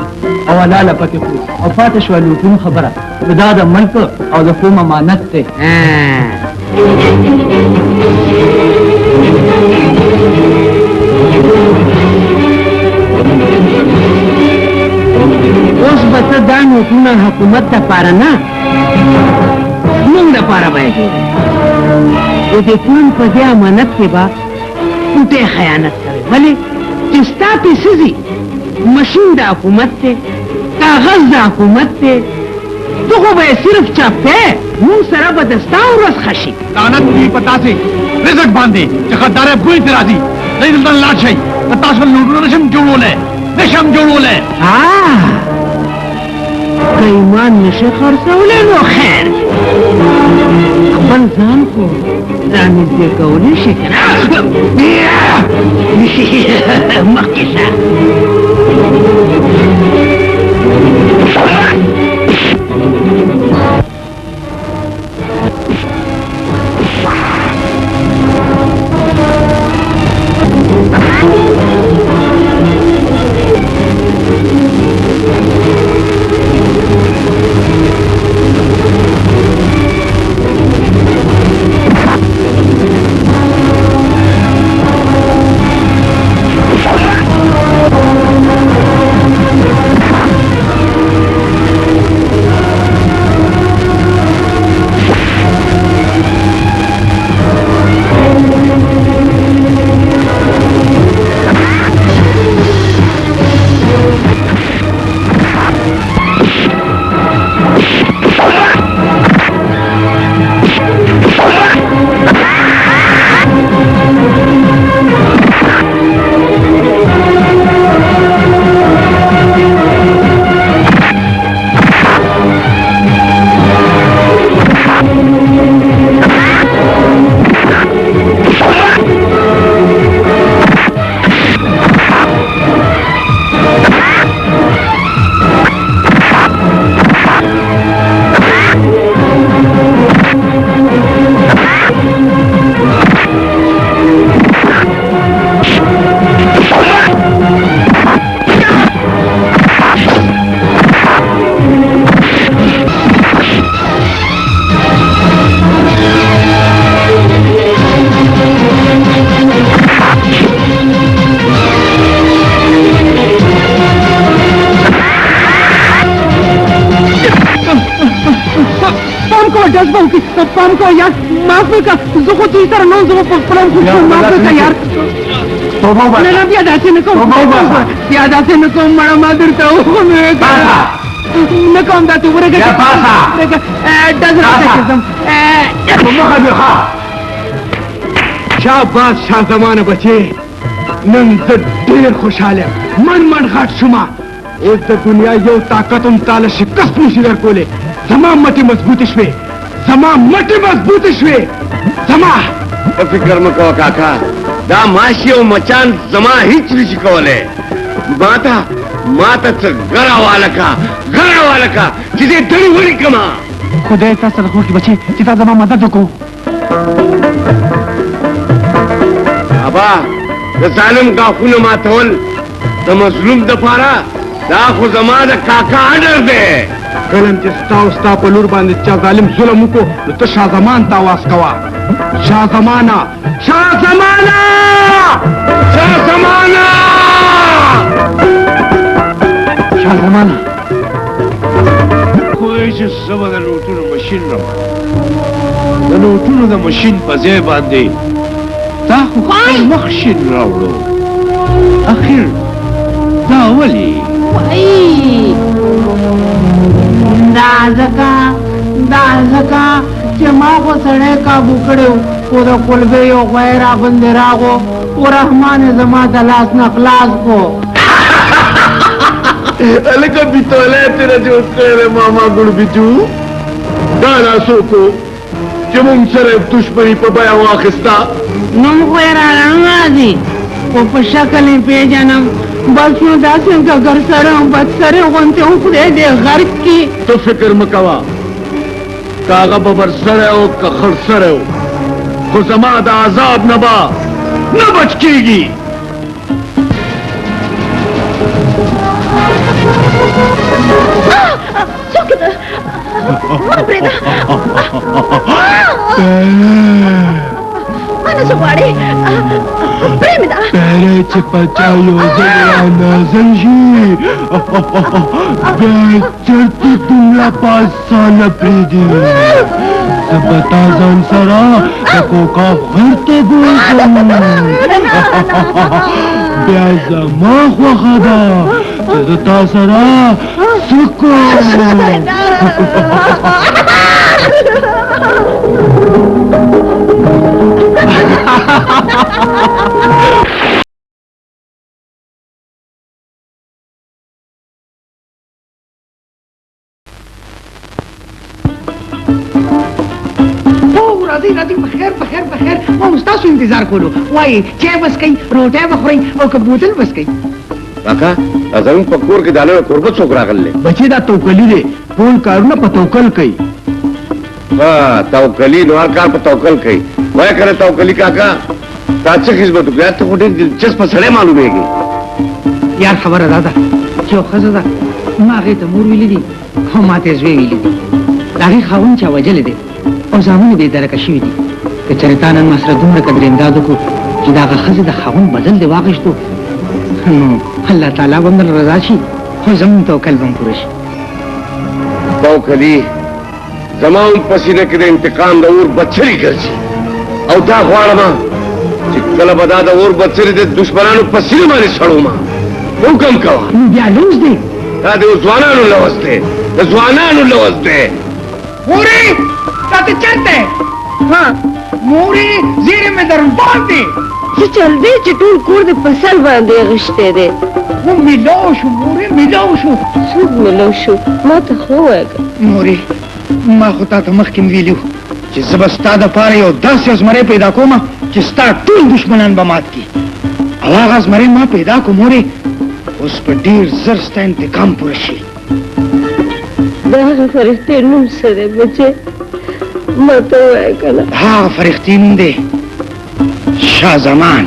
او لاله پکې خو او فاتح شو لوټونو خبره دا د ملک او د قوم امانت ته اوس به ته دا نوټونه حکومت دپاره نه موږ دپاره به یې جوړوي د دې ټول په دې امانت کې به ټوټې خیانت کوي ولې چې ستا پیسې ځي مشین د حکومت دی کاغذ د حکومت دی ته خو به یې صرف چاپې موږ سره به د ستا ورځ ښه شي لعنت دې په تاسې رزق باندې چې غداره بوی ته راځي دی دلته لاړ شئ د تاسو نوټونه نشم جوړولی که ایمان نشي خرڅولی نو خیر خپل ځان خو رانږدې کولی شي که نه مخکې شه پام کو یار معاف کا زه خو دې سره نو زه په خپل خو معاف کا یار نه بیا داسې نه کوم بیا داسې نه کوم مړه ما درته وخو نه نه کوم دا ته ورګه یا پاسا. ډز راځه کړم مخه مې ښه شاباس شاه زمانه بچې نن زه ډېر خوشحاله یم من غټ شومه اوس د دنیا یو طاقت هم تاله شکست نشي درکولی زما مټې مضبوطې شوې زما مټې مضبوطې شوې زما فکر مه کوه کاکا دا ماشي او مچان زما هیڅ نشي کولی ماته څه ګره والکه چې دې ډړې وړې کړمه خدای تا سره خو کې بچي چې تا زما مدد وکړو ابا د ظالم غاښونه ماتول د مظلوم دپاره دا خو زما د کاکا اډر دی کلم چې ستا او ستا په لور باندې چا ظالم ظلم وکړو نو ته شاه زمان ته آواز کوه شاه زمانه شاه زمانه شاه زمانه شاه زمانه کوی چې زه به د نوټونو ماشین راوړم د نوټونو د ماشین په ځای باندې تا خو خپل مخ شین راوړو اخر دا ولې دا ځکه چې ما خو سړی کابو کړی خو د کلبې یو غوی راباندې راغو و رحمان زما د لاس نه خلاص کو هلکه بیتولی تېره جوړ کړی دی ماما ګوړ بیجو دا لاسوکو چې مونږ سره دشمني په بیه واخېسته نوم خو یې رانه راځي خو په شکل یې پېژنم بس نو داسې ګګر سره بد سره غوندې هم خدای دې غرق کړي ته فکر مه کوه که هغه ببر سره او که خړ سره خو زما د عذاب نه به نه بچ کېږي څوک ده ما پرېږده mana څه غواړې پرېږده پهلې چې په چا یو ځل رانازل شي بیا یې چېرته دومره په اسانه پرېږدي زه به تا ځان سره د کوکا غر ته بوځم بیا زما خوښه ده چې زه تا سره څه کوم راځي بخیر ما ستاسو انتظار کولو وایي چای بس کوي روټۍ به خورئ او که بوتل بس کوي کاکا زموږ په کور کې د هلک کوربه څوک راغلی بچې دا توکلي دی ټول کارونه په توکل کوي توکلي نو هر کار په توکل کوي وایه کنه توکلي کاکا تا څه خدمت وکړه ته خو ډېر دلچسپه سړی معلومېږي یار خبره دا ده چې یو ښځه ده ما هغې ته مور ویلي دي او ما ته زوی ویلي دي د هغې خاوند چا وژلی دی او زامنو بې درکه شوي دي که چېرې تا نن ما سره دومره قدر امداد وکړو چې د هغه ښځې د خاوند بدل دې واخیستو نو الله تعالی به هم رضا شي خو زموږ توکل به هم پوره شي توکلي زما هم په سینه کې د انتقام د اور بڅري ګرځي او دا غواړم چې کله به دا د اور بڅري د دشمنانو په سینه باندې سړومه حکم کوه نو بیا لوز دی دا د ځوانانو لوز دی د ځوانانو لوز دی مورې دا ته چېرته ها مورې زیرې مې در باندې څه چل دی چې ټول کور دې په سر باندې غشتی دی خو میلاو شو مورې میلاو شو څوک میلاو شو ما ته خو ووایه مورې ما خو تا ته مخکې ویلي وو چې زه به ستا دپاره یو داسې زمری پیدا کوم چې ستا ټول دشمنان به مات کړي او هغه زمری ما پیدا کړو مورې اوس په ډېر زر ستا انتقام پوره شي د هغه فرښتې نوم څه دی بچې ما ته ووایه که نه هغه فرښتې نوم دی شاه زمان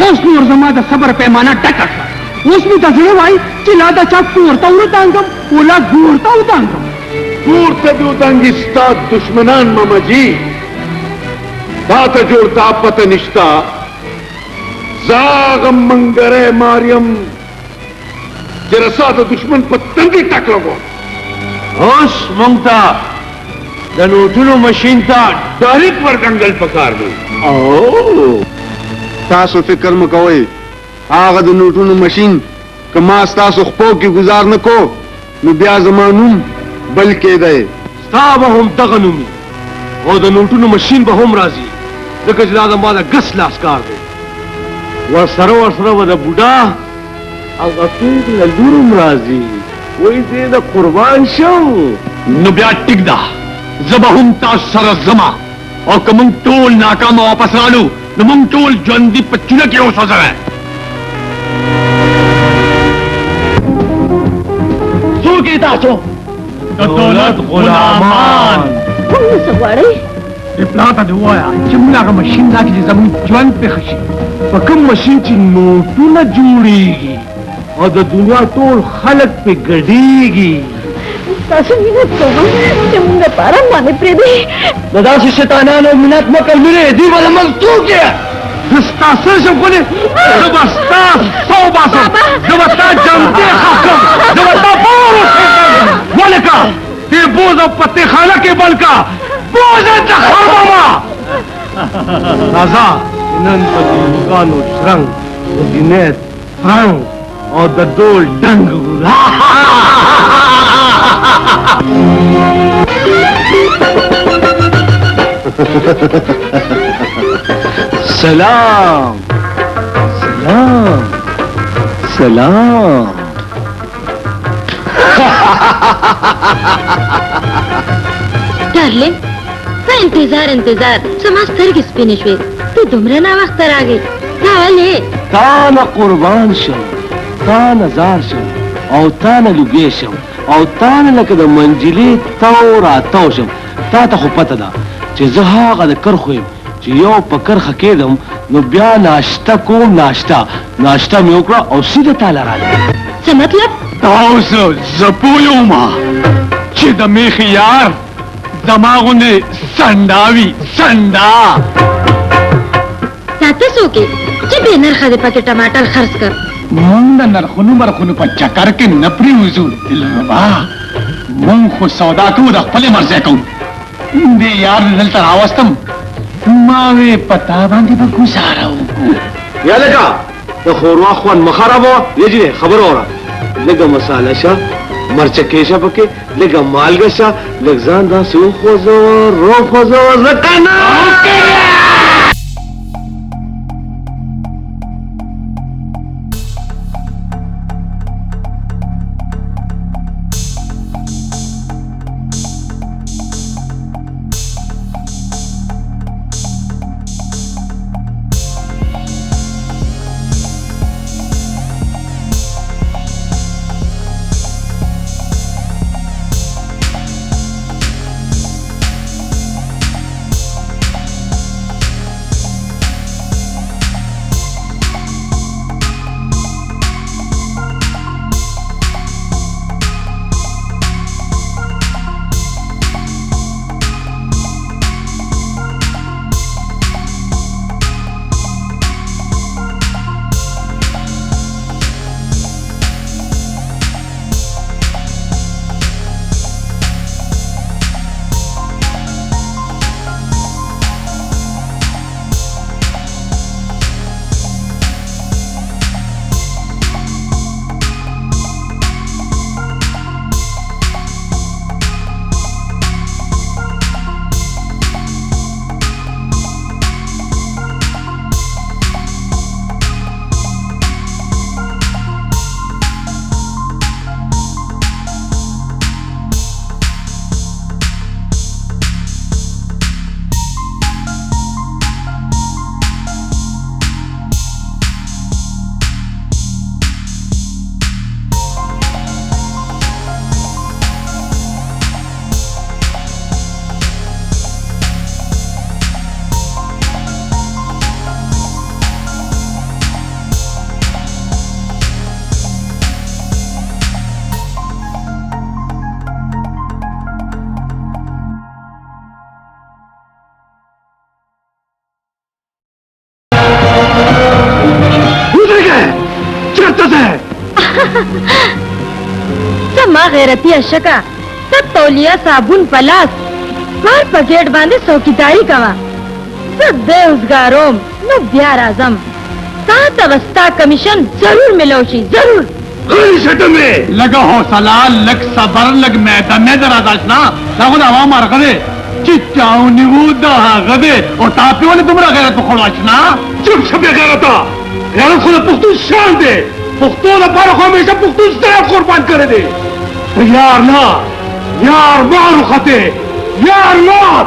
اوس نور زما د صبر پیمانه ډکه شوه اوس مې ته زړه وایي چې لا دا چا کور ته ورودانګم او لا ګور ته ودانګم کور ته دې ودانګي ستا دشمنان مامجي تا ته جوړ تا پته نشته زه هغه منګری ماریم چې رسا د دشمن په تندي ټک لګوم اوس موږ ته د نوټونو ماشین ته ډایرکټ ورکنګل پکار دی تاسو فکر مه کوئ هغه د نوټونو ماشین که ما ستاسو خپو کې گزار نه کو نو بیا زما نوم بل کېدی ستا به هم دغه نومي او د نوټونو مشین به هم راځي ځکه چې دا زما د ګس لاس کار دی ورسره به د بوډا هغه پېغله لور هم راځي وایي زه د قربان شم نو بیا ټیک ده زه به هم تاسو سره ځمه او که موږ ټول ناکامه واپس رالو نو موږ ټول ژوندي په چونه کې وسوځوی څوک یې تاسو د دولت غلامان کوم څه غواړئ دې پلار ته دې ووایه چې موږ هغه مشین راکړي چې زموږ ژوند پېښه شي په کوم مشین چې نوټونه جوړېږي او د دنیا ټول خلک پې ګډېږي تاسو مینت کوم چې موږ لپاره باندې پرېږدئ د داسې شیطانانو منت مه کوئ لورې دوی به زموږ څوک یې زه ستا څه شم ښکلې زه به ستا څه وباسم زه به ستا جمدې ښخ کړم زه به ستا پور وښېږم ولکه دې بوز او پتې خانه کې بل کا بوز یې ته خرممه راځه نن په دې اوښانو شرنګ د جنید فرنګ او د ډول ډنګ سلام سلام سلام ډارلینګ په انتظار زما سترګې سپینې شوې ته دومره ناوخته راغې دا ولې تا نه قربان شم تا نه زار شم او تا نه لوګې شم او تا نه لکه د منجلې تو راتاو شم تا ته خو پته ده چې زه هغه د کرخو یم چې یو په کرخه کېدم نو بیا ناشته کوم ناشته مې وکړه او سیده تاله راغله څه مطلب تاسو زه پوه یمه چې د میخې یار زما غوندې سنډاوي سنډا دا ته څوک یې چې بې نرخه دې پکې ټماټر خرڅ کړ مونږ د نرخونو په چکر کې نه پرېوځو دلربا مونږ خو سودا کوو د خپلې مرضۍ کوو دې یار دلته راوستم ما وې پتا باندې به ګزاره وکړو یا لکه د ښوروا خوند مه خرابوه یجرې خبره وره لږه مساله شه مرچکې شه پکې لږه مالګه شه لږ ځان داسې وخوځوه روخوځوه ځکه نه زما غیرتی اشکا ته تولیه صابون پلاس مار په ګیټ باندې څوکیداري کوه زه دې اوسګاروم نو بیا راځم تا ته به ستا کمیشن ضرور ملو شي ضرور غلی شټمې لګه حوصله لګ صبر لګ میده میده راځنا داغه د هوا مرغه دی چې چاو نیو دا هغه دی او تا په ولې دومره غیرت په خړو اچنا چپ شه بې غیرته غیرت خو د پښتون شان دی پښتو لپاره خو همیشه پښتون ستړی قربان کړی دی یار نه یار مارو خطه یار مار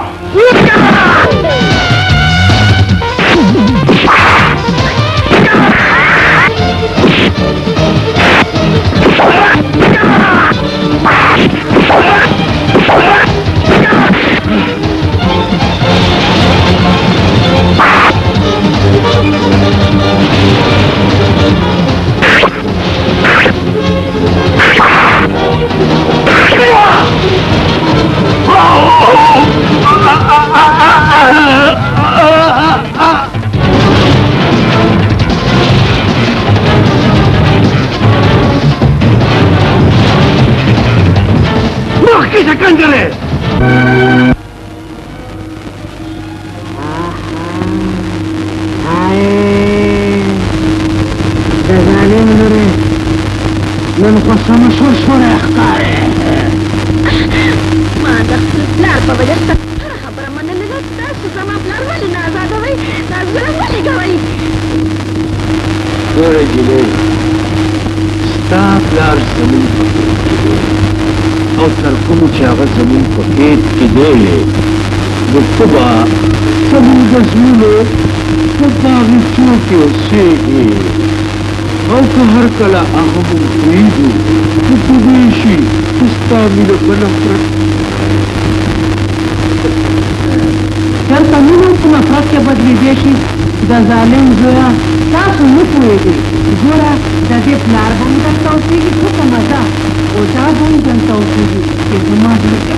Sakandare! نن خو سمه شور ښکارې ما د خپل پلار په وجه هره خبره منلې ده تاسو زما پلار ولې نه ازادوئ دا ظلم ولې کوئ ګوره جینۍ ستا پلار زموږ په کور کې دی او تر کومو چې هغه زموږ په هېڅ کې دی نو ته به زموږ د زړونو په باغچو کې اوسېږي او که هر کله هغه موږ پرېږدو نو پوهې شي چې ستا مینه په نفرت چېرته مینه په نفرت کې بدلېدی شي د ظالم زویه تاسو نه پوهېږئ ګوره د دې پلار به هم دلته اوسېږي څه ته مزه او دا به هم دلته اوسېږي چې زما زړه کې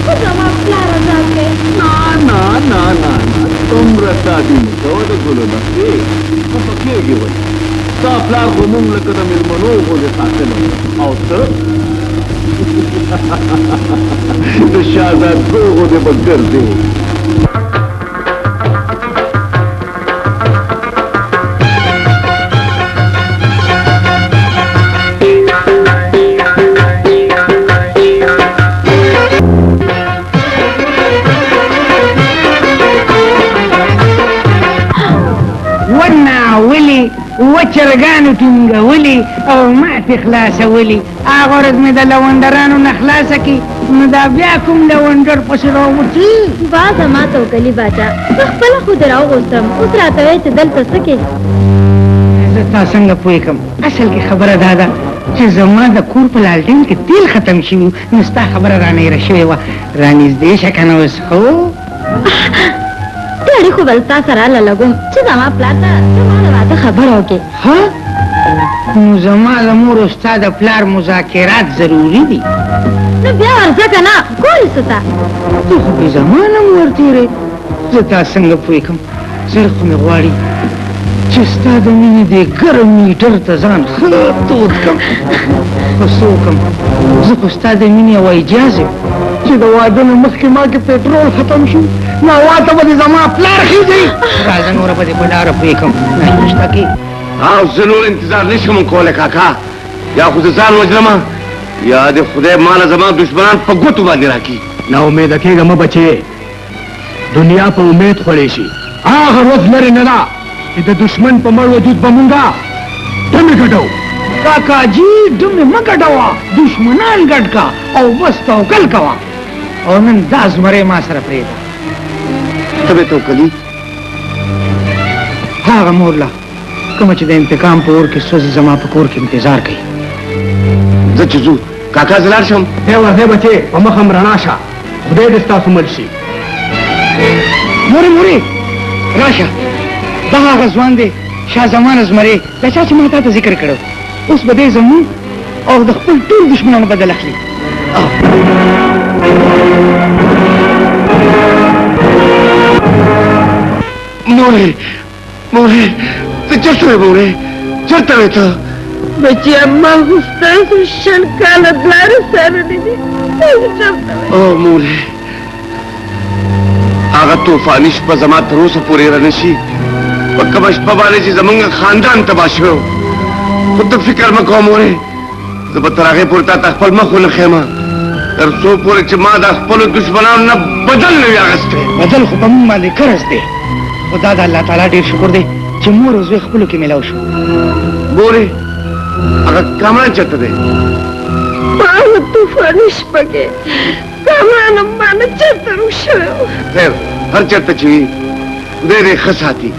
خو زما پلار ازاد کړئ نه دومره تادي مه کوه د ګلو نخرې خفه کېږي ولې ستا پلار خو موږ لکه د مېلمنو غوندې ساتلی او ته د شهزادګو غوندې به ګرځې وچرګانو ټینګولي او ماتې خلاصولي هغه ورځ مې د لونډرانو نه خلاصه کړي نو دا بیا کوم لونډر پسې راووتي با زما توکلي باچا زه خپله خو دې راوغوښتم اوس راته وایې چې دلته څه کې زه تا څنګه پوه کړم اصل کې خبره دا ده چې زما د کور په لالټین کې تیل ختم شوي نو ستا خبره رانه هېره شوې وه رانږدې شه که نه اوس خو پلاري خو به ستا سره لګوم چې زما پلار ته زما د واده خبره وکړې ها نو زما د مور او ستا د پلار مذاکرات ضروري دي نو بیا ورځه که نه ګورې څه ته ته خو بې زمانه م ورتېرې زه تا څنګه پوه کړم زړه خو مې غواړي چې ستا د مینې دې ګرم میټر ته ځان ښه تود کړم خو څه وکړم زه خو ستا د مینې یوه اجاز یم چې د واده نه مخکې ما کې پېټرول ختم شو ناوا ته به دې زما پلار خېږي راځه نوره به دې په لاره پوه کړم ناشته کې او زه نور انتظار نشم کولی کاکا یا خو زه ځان وژنمه یا د خدای ماله زما دشمنان په ګوتو باندې راکړي نا امیده کېږه مه بچې دنیا په امید خوړی شي هغه ورځ لرې نه ده چې د دشمن په مړ وجود به مونږه ډمې ګټو کاکا جی ډمې مه ګټوه دشمنان ګډ کا او بس توکل کوه او نن دا زمری ما سره پرېږده ته به توکلي هغه مورله کومه چې د انتقام په اور کې سوځي زما په کور کې انتظار کوي زه چې ځو کاکا زه لاړ شم دی ورځې بچې په مخه م رڼا شه خدای دې ستاسو مل شي مورې راشه دا هغه ځوان دی شاه زمان زمری دا چا چې ما تا ته ذکر کړو اوس به دی زموږ او د خپل ټول دشمنانو بدل اخلي مورې ته چېرته وې مورې چېرته وې ته بچیا ما خو ستاسو شل کاله پلار سره نه دي او مورې هغه طوفاني شپه زما تر اوسه پورې رانه شي कमश पबाने जी जमंगा खानदान तबाशो खुद तो फिक्र में कौम हो रहे जबतर आगे पुरता तखपल मखुल खेमा तर सो पूरे चमा दखपल दुश्मनान न बदल नहीं आगस्ते बदल खो पम माले करस दे खुदा दा अल्लाह ताला ढेर शुक्र दे چې مور زوی خپلو کې ملاو شو बोरे अगर कामना चत दे पाव तूफान शपे कामना मान चतरू शो खैर हर चत ची दे दे खसाती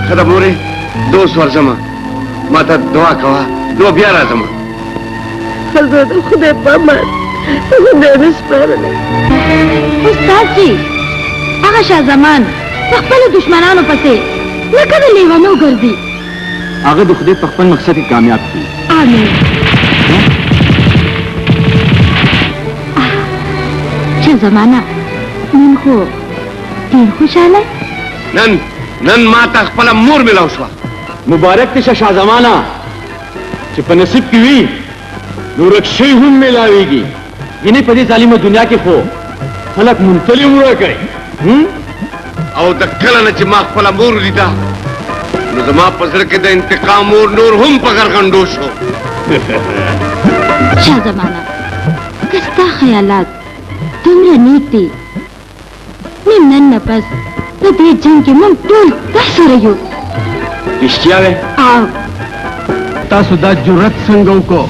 खदा बोरे दो स्वर जमा माता दुआ कवा दो ब्यारा जमा हजरत खुदा पामान खुदा रस्परले استاد جی هغه شاه زمان خپل دشمنانو پسې لکه د لیوانو ګرځي هغه د خدای په خپل مقصد کې کامیاب کړي آمین شاه زمانه نن خو ډېر خوشاله نن माता خپل مور ملاو شو مبارک ته شاه زمانه چې په نصیب کې وي نور شي هم ملاويږي ینه په دې ظالمه دنیا کې خو خلک منتلی مړه کوي او د کله نه چې ما خپل مور لیدا نو زما په سر کې د انتقام اور نور هم په غرغندو شو شاه زمانه کستا خیالات دومره نیک دي نن نه پس د دې جنګ کې موږ ټول تاسو یو رښتیا وې او تاسو دا جرأت څنګه وکړو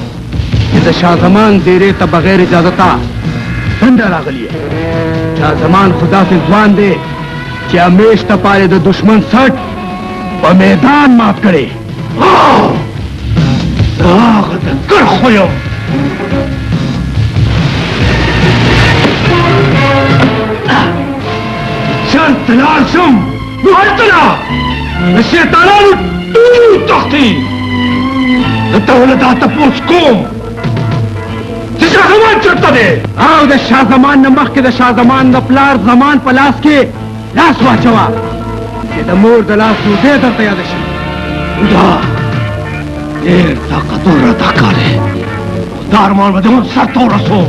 چې د شاه زمان ډیرې ته بغیر اجازه څنګه راغلی شاه زمان خدا سے ځوان دی چې همیش ته پاره د دشمن سټ په میدان مات کړي هغه د کړ خو یو شان تلال شم نوالتنا الشيطانانو تختي انت ولدها تپوس کوم چې شاه زمان چرته دی او د شاه زمان نه مخکې د شاه زمان د پلار زمان په لاس کې لاس واچوه چې د مور د لاس روزې درته یاده شي دا ډېر طاقتور راته ښکاري دا ارمان به دې هم سر ته ورسوم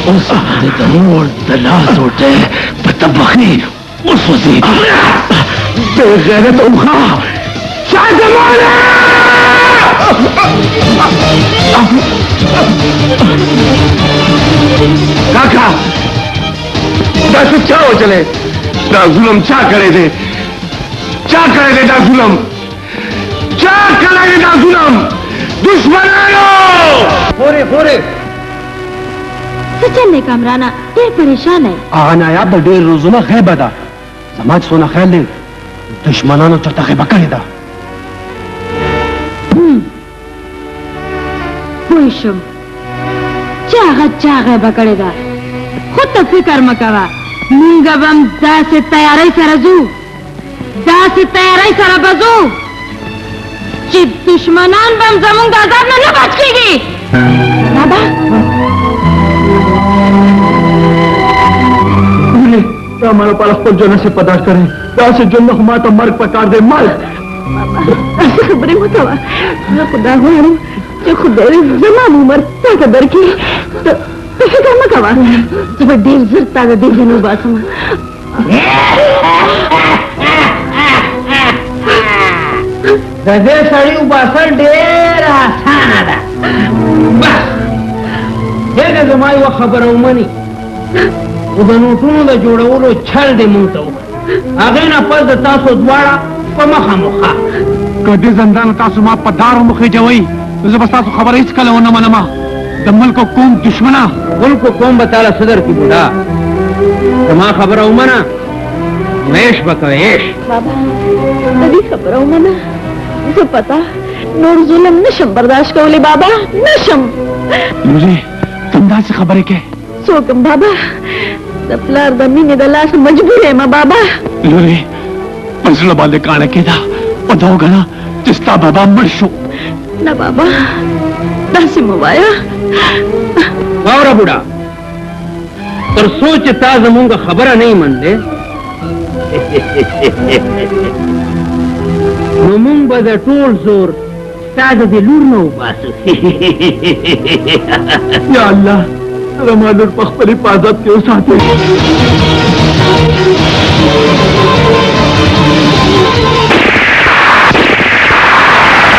اوس د مور د لاس وټه په طبخي وسوځي بې غیرت اوخه شاه زمانه کاکا دا څه چا وچلې دا ظلم چا کړی دی چا کړی دی دا ظلم چا کړی دی دا ظلم دشمنانو پورې څه چل دی کامرانه ډېر پریشان دی هغه نایاب د ډېر روزونه غیبه ده زما چې څونه خیال دی دشمنانو چېرته غیبه کړې ده پوه شم چې هغه چا غیبه کړې ده خو ته فکر مه کوه مونږ به هم داسې تیارۍ سره ځو داسې تیارۍ سره به ځو چې دشمنان به هم زمونږ د عذاب نه بچ کېږي بابا تا ہمارا پالا خپل جنہ سے پدا کرے دا سے جنہ ہما تا مرگ پکار دے مرگ خبرې مه کوه زه خدا غواړم چې خدای زما عمر تا ته درکړي ته فکر مه کوه زه به ډېر ژر تا د دې ځای نه وباسم د دې سړي وباسل ډېر اسانه ده بس دغه زما یوه خبره ومني او د نوټونو د جوړولو چل دې مونږ ته وکړ هغې نه پس د تاسو دواړه په مخامخا که دې زندان تاسو ما په دار ومخېجوئ نو زه به ستاسو خبره هېڅکله ونه منمه د ملک او قوم دشمنه ملک او قوم به تاله څه درکړي بوډا زما خبره ومنه نو عیش به کوې عیش بابا د دې خبره ومنه زه پته نور ظلم نشم برداشت کولی بابا نشم لوزې ته همداسې خبرې کوې सोकम बाबा द प्लार द मीने द लाश मजबूर है मा बाबा लोरे पंजला बांधे काने के दा पधाओ गना जिस्ता बाबा मरशो ना बाबा दासी मवाया बावरा बुढ़ा पर सोच ताज मूंगा खबर नहीं मन ले मूंग बदा टोल जोर ताज दे लूर नो बास या अल्लाह रमानुर पख्परी पाजत के साथ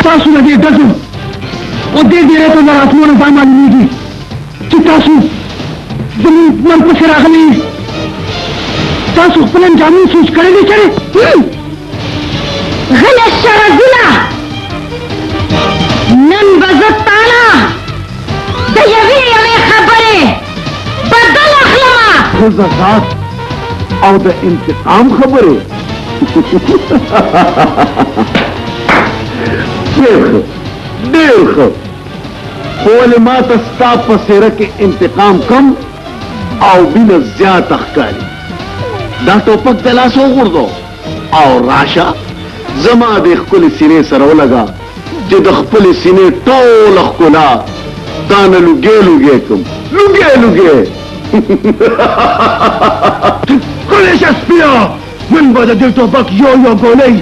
तासु लगे दसु वो दे रहे तो जरा आसमान सामान नहीं की तासु जमीन मन पर से रागली तासु पलन जामुन सूच करेंगे चले गलत शरजुला नन बजताना दयवी हमें खबरे बदल अखलमा जज़ात और द इंतकाम खबर देख बोले मात स्टाफ पसेरा के इंतकाम कम आओ बिन ज्यादा अखकारी दा टोपक तलाशो गुर्दो और राशा जमा देख कुल सीने सरो लगा जो दखपल सीने टोल अखकुला दान लुगे लुगे तुम लुगे लुगे كل شخصية من بعد دلتو بك يو قولي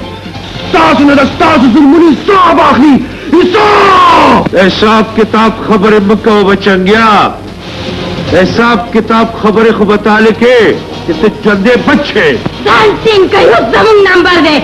ستاس ندى ستاس ظلموني صعب آخری حساب हिसाब किताब खबर मक्का बचंगिया हिसाब किताब खबर को बता लेके इतने चंदे बच्चे सिंह का जमीन नंबर दे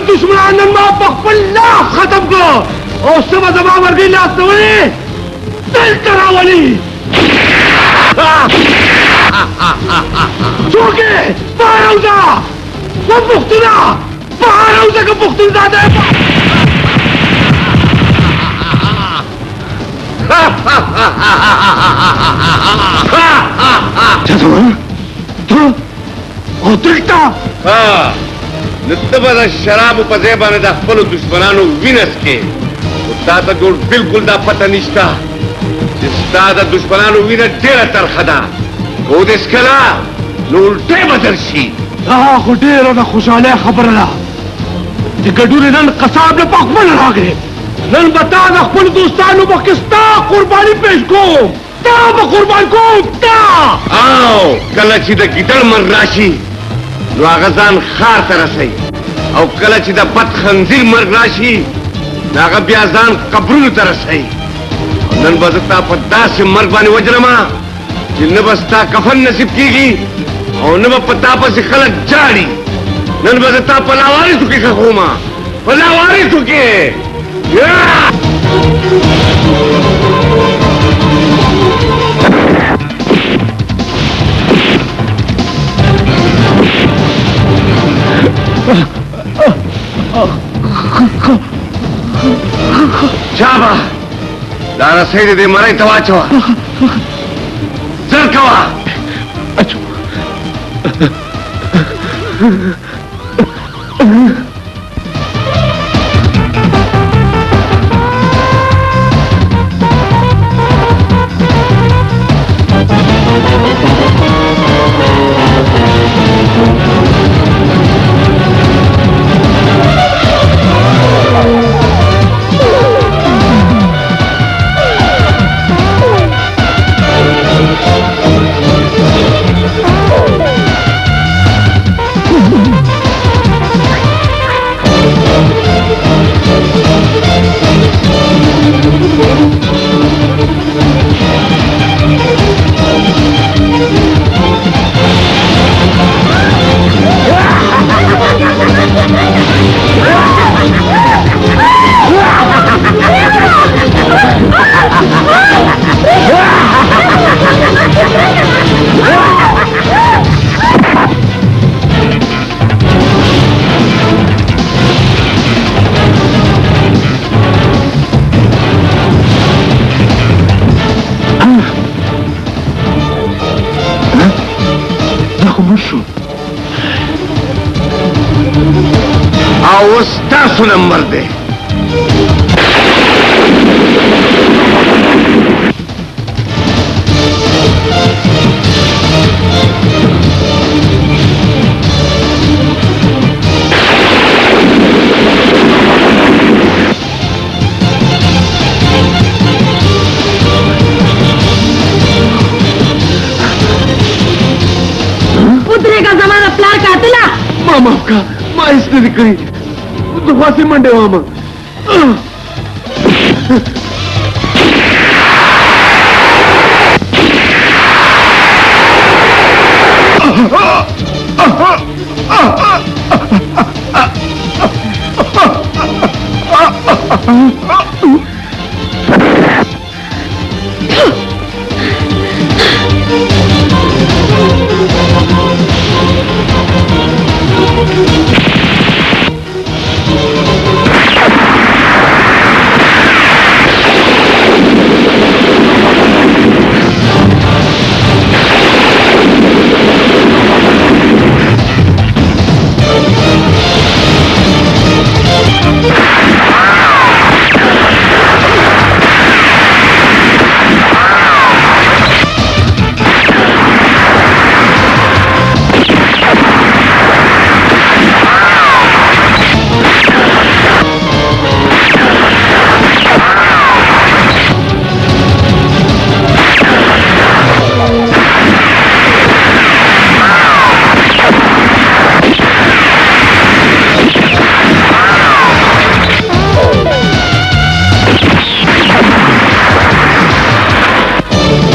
दुश्मन मा बखपल्ला खत्म को और सब दबा वर्गी लास्तवली दिल करावली चूके बारौजा वो बुख्तुना बारौजा का बुख्तुना दे और दिखता नतबदा शराब पजेबाने दा खपलो दुश्मनानो विनस के उता ता जोड़ बिल्कुल दा पता निश्ता जिस्ता दा दुश्मनानो विन डेरा तरखदा को देश कला नो उल्टे बदलशी खुडेर दा खुशाले खबरला दिगडूरे नन कसाब ने पखमल रागे नन बता दा खपल दोस्तानो पाकिस्ता कुर्बानी पेश को ता कुर्बान को ता आओ कलची दा गिदड़ मन राशि आगजान खार तरसई और कलची दा बद खंजीर मर राशि नागा ब्याजान कब्रुल तरसई नन बजता पद्दा से मर्ग बानी वजरमा जिन बस्ता कफन नसीब कीगी और न पता पर से खलक जाड़ी नन बजता पलावारी सुके खखोमा पलावारी सुके Java, Dara Sede de Marai Tawacho. Zerkawa. क्या सुने मर्दे? पुत्रे का जमाना प्लार कातिला मामा का माँ इसने निकली दुखासी मंडे मामा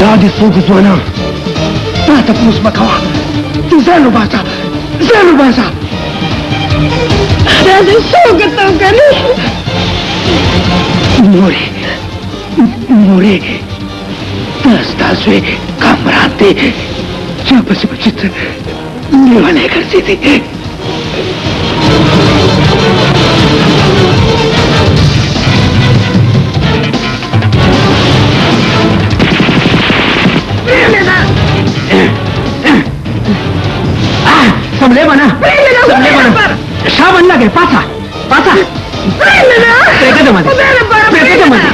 Dadi sugu zuana. Tata pus makawa. Zelo basa. Zelo basa. Dadi sugu tangani. Muri. Muri. Tastaswe kamrate. Siapa si pecit? Niwala करती थी. Samle mana? Samle mana? Shaban lage pasa. Pasa. Peka de mane. Peka de mane.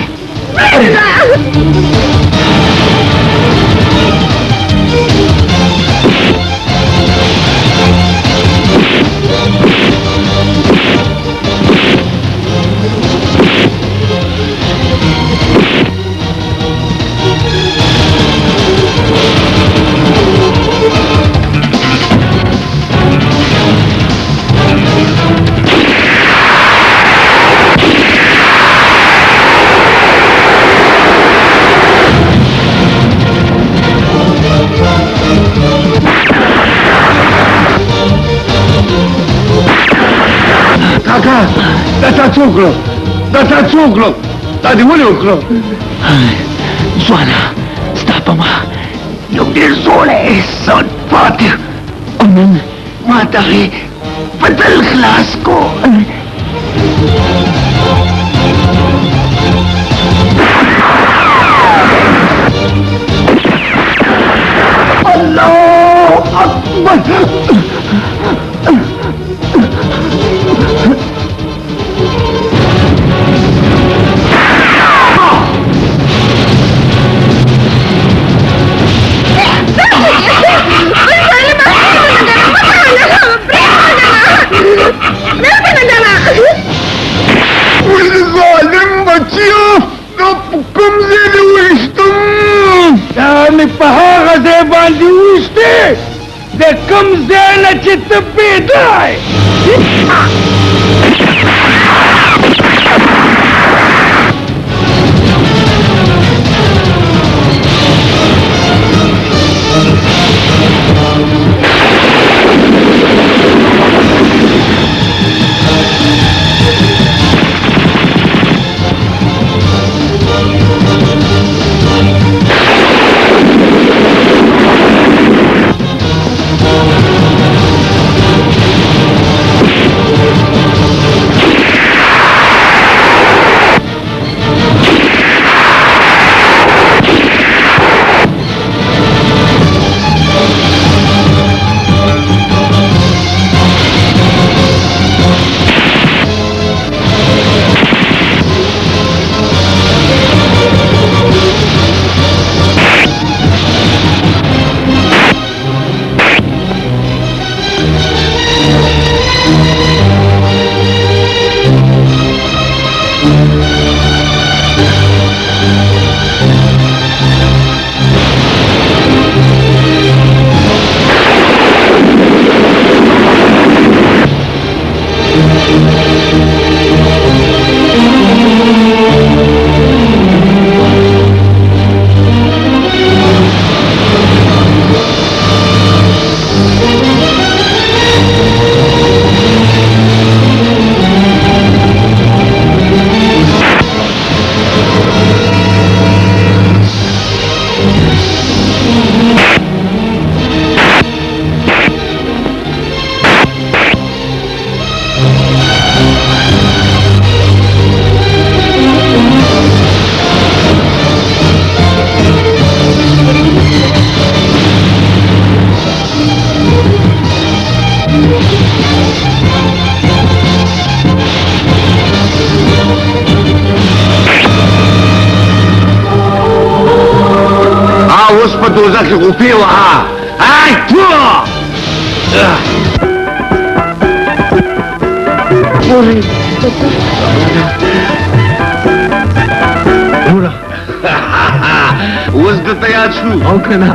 Data cukro, tadi mana ukro? Zuana, stapa ma, yung dirzole son pati, onun matari, padal kelas ko. Allah Akbar. Kami pahaga sa bandi uste, de kamze na chita piday. دوزخ غفی وها ای تو اوس د تیار شو او کنه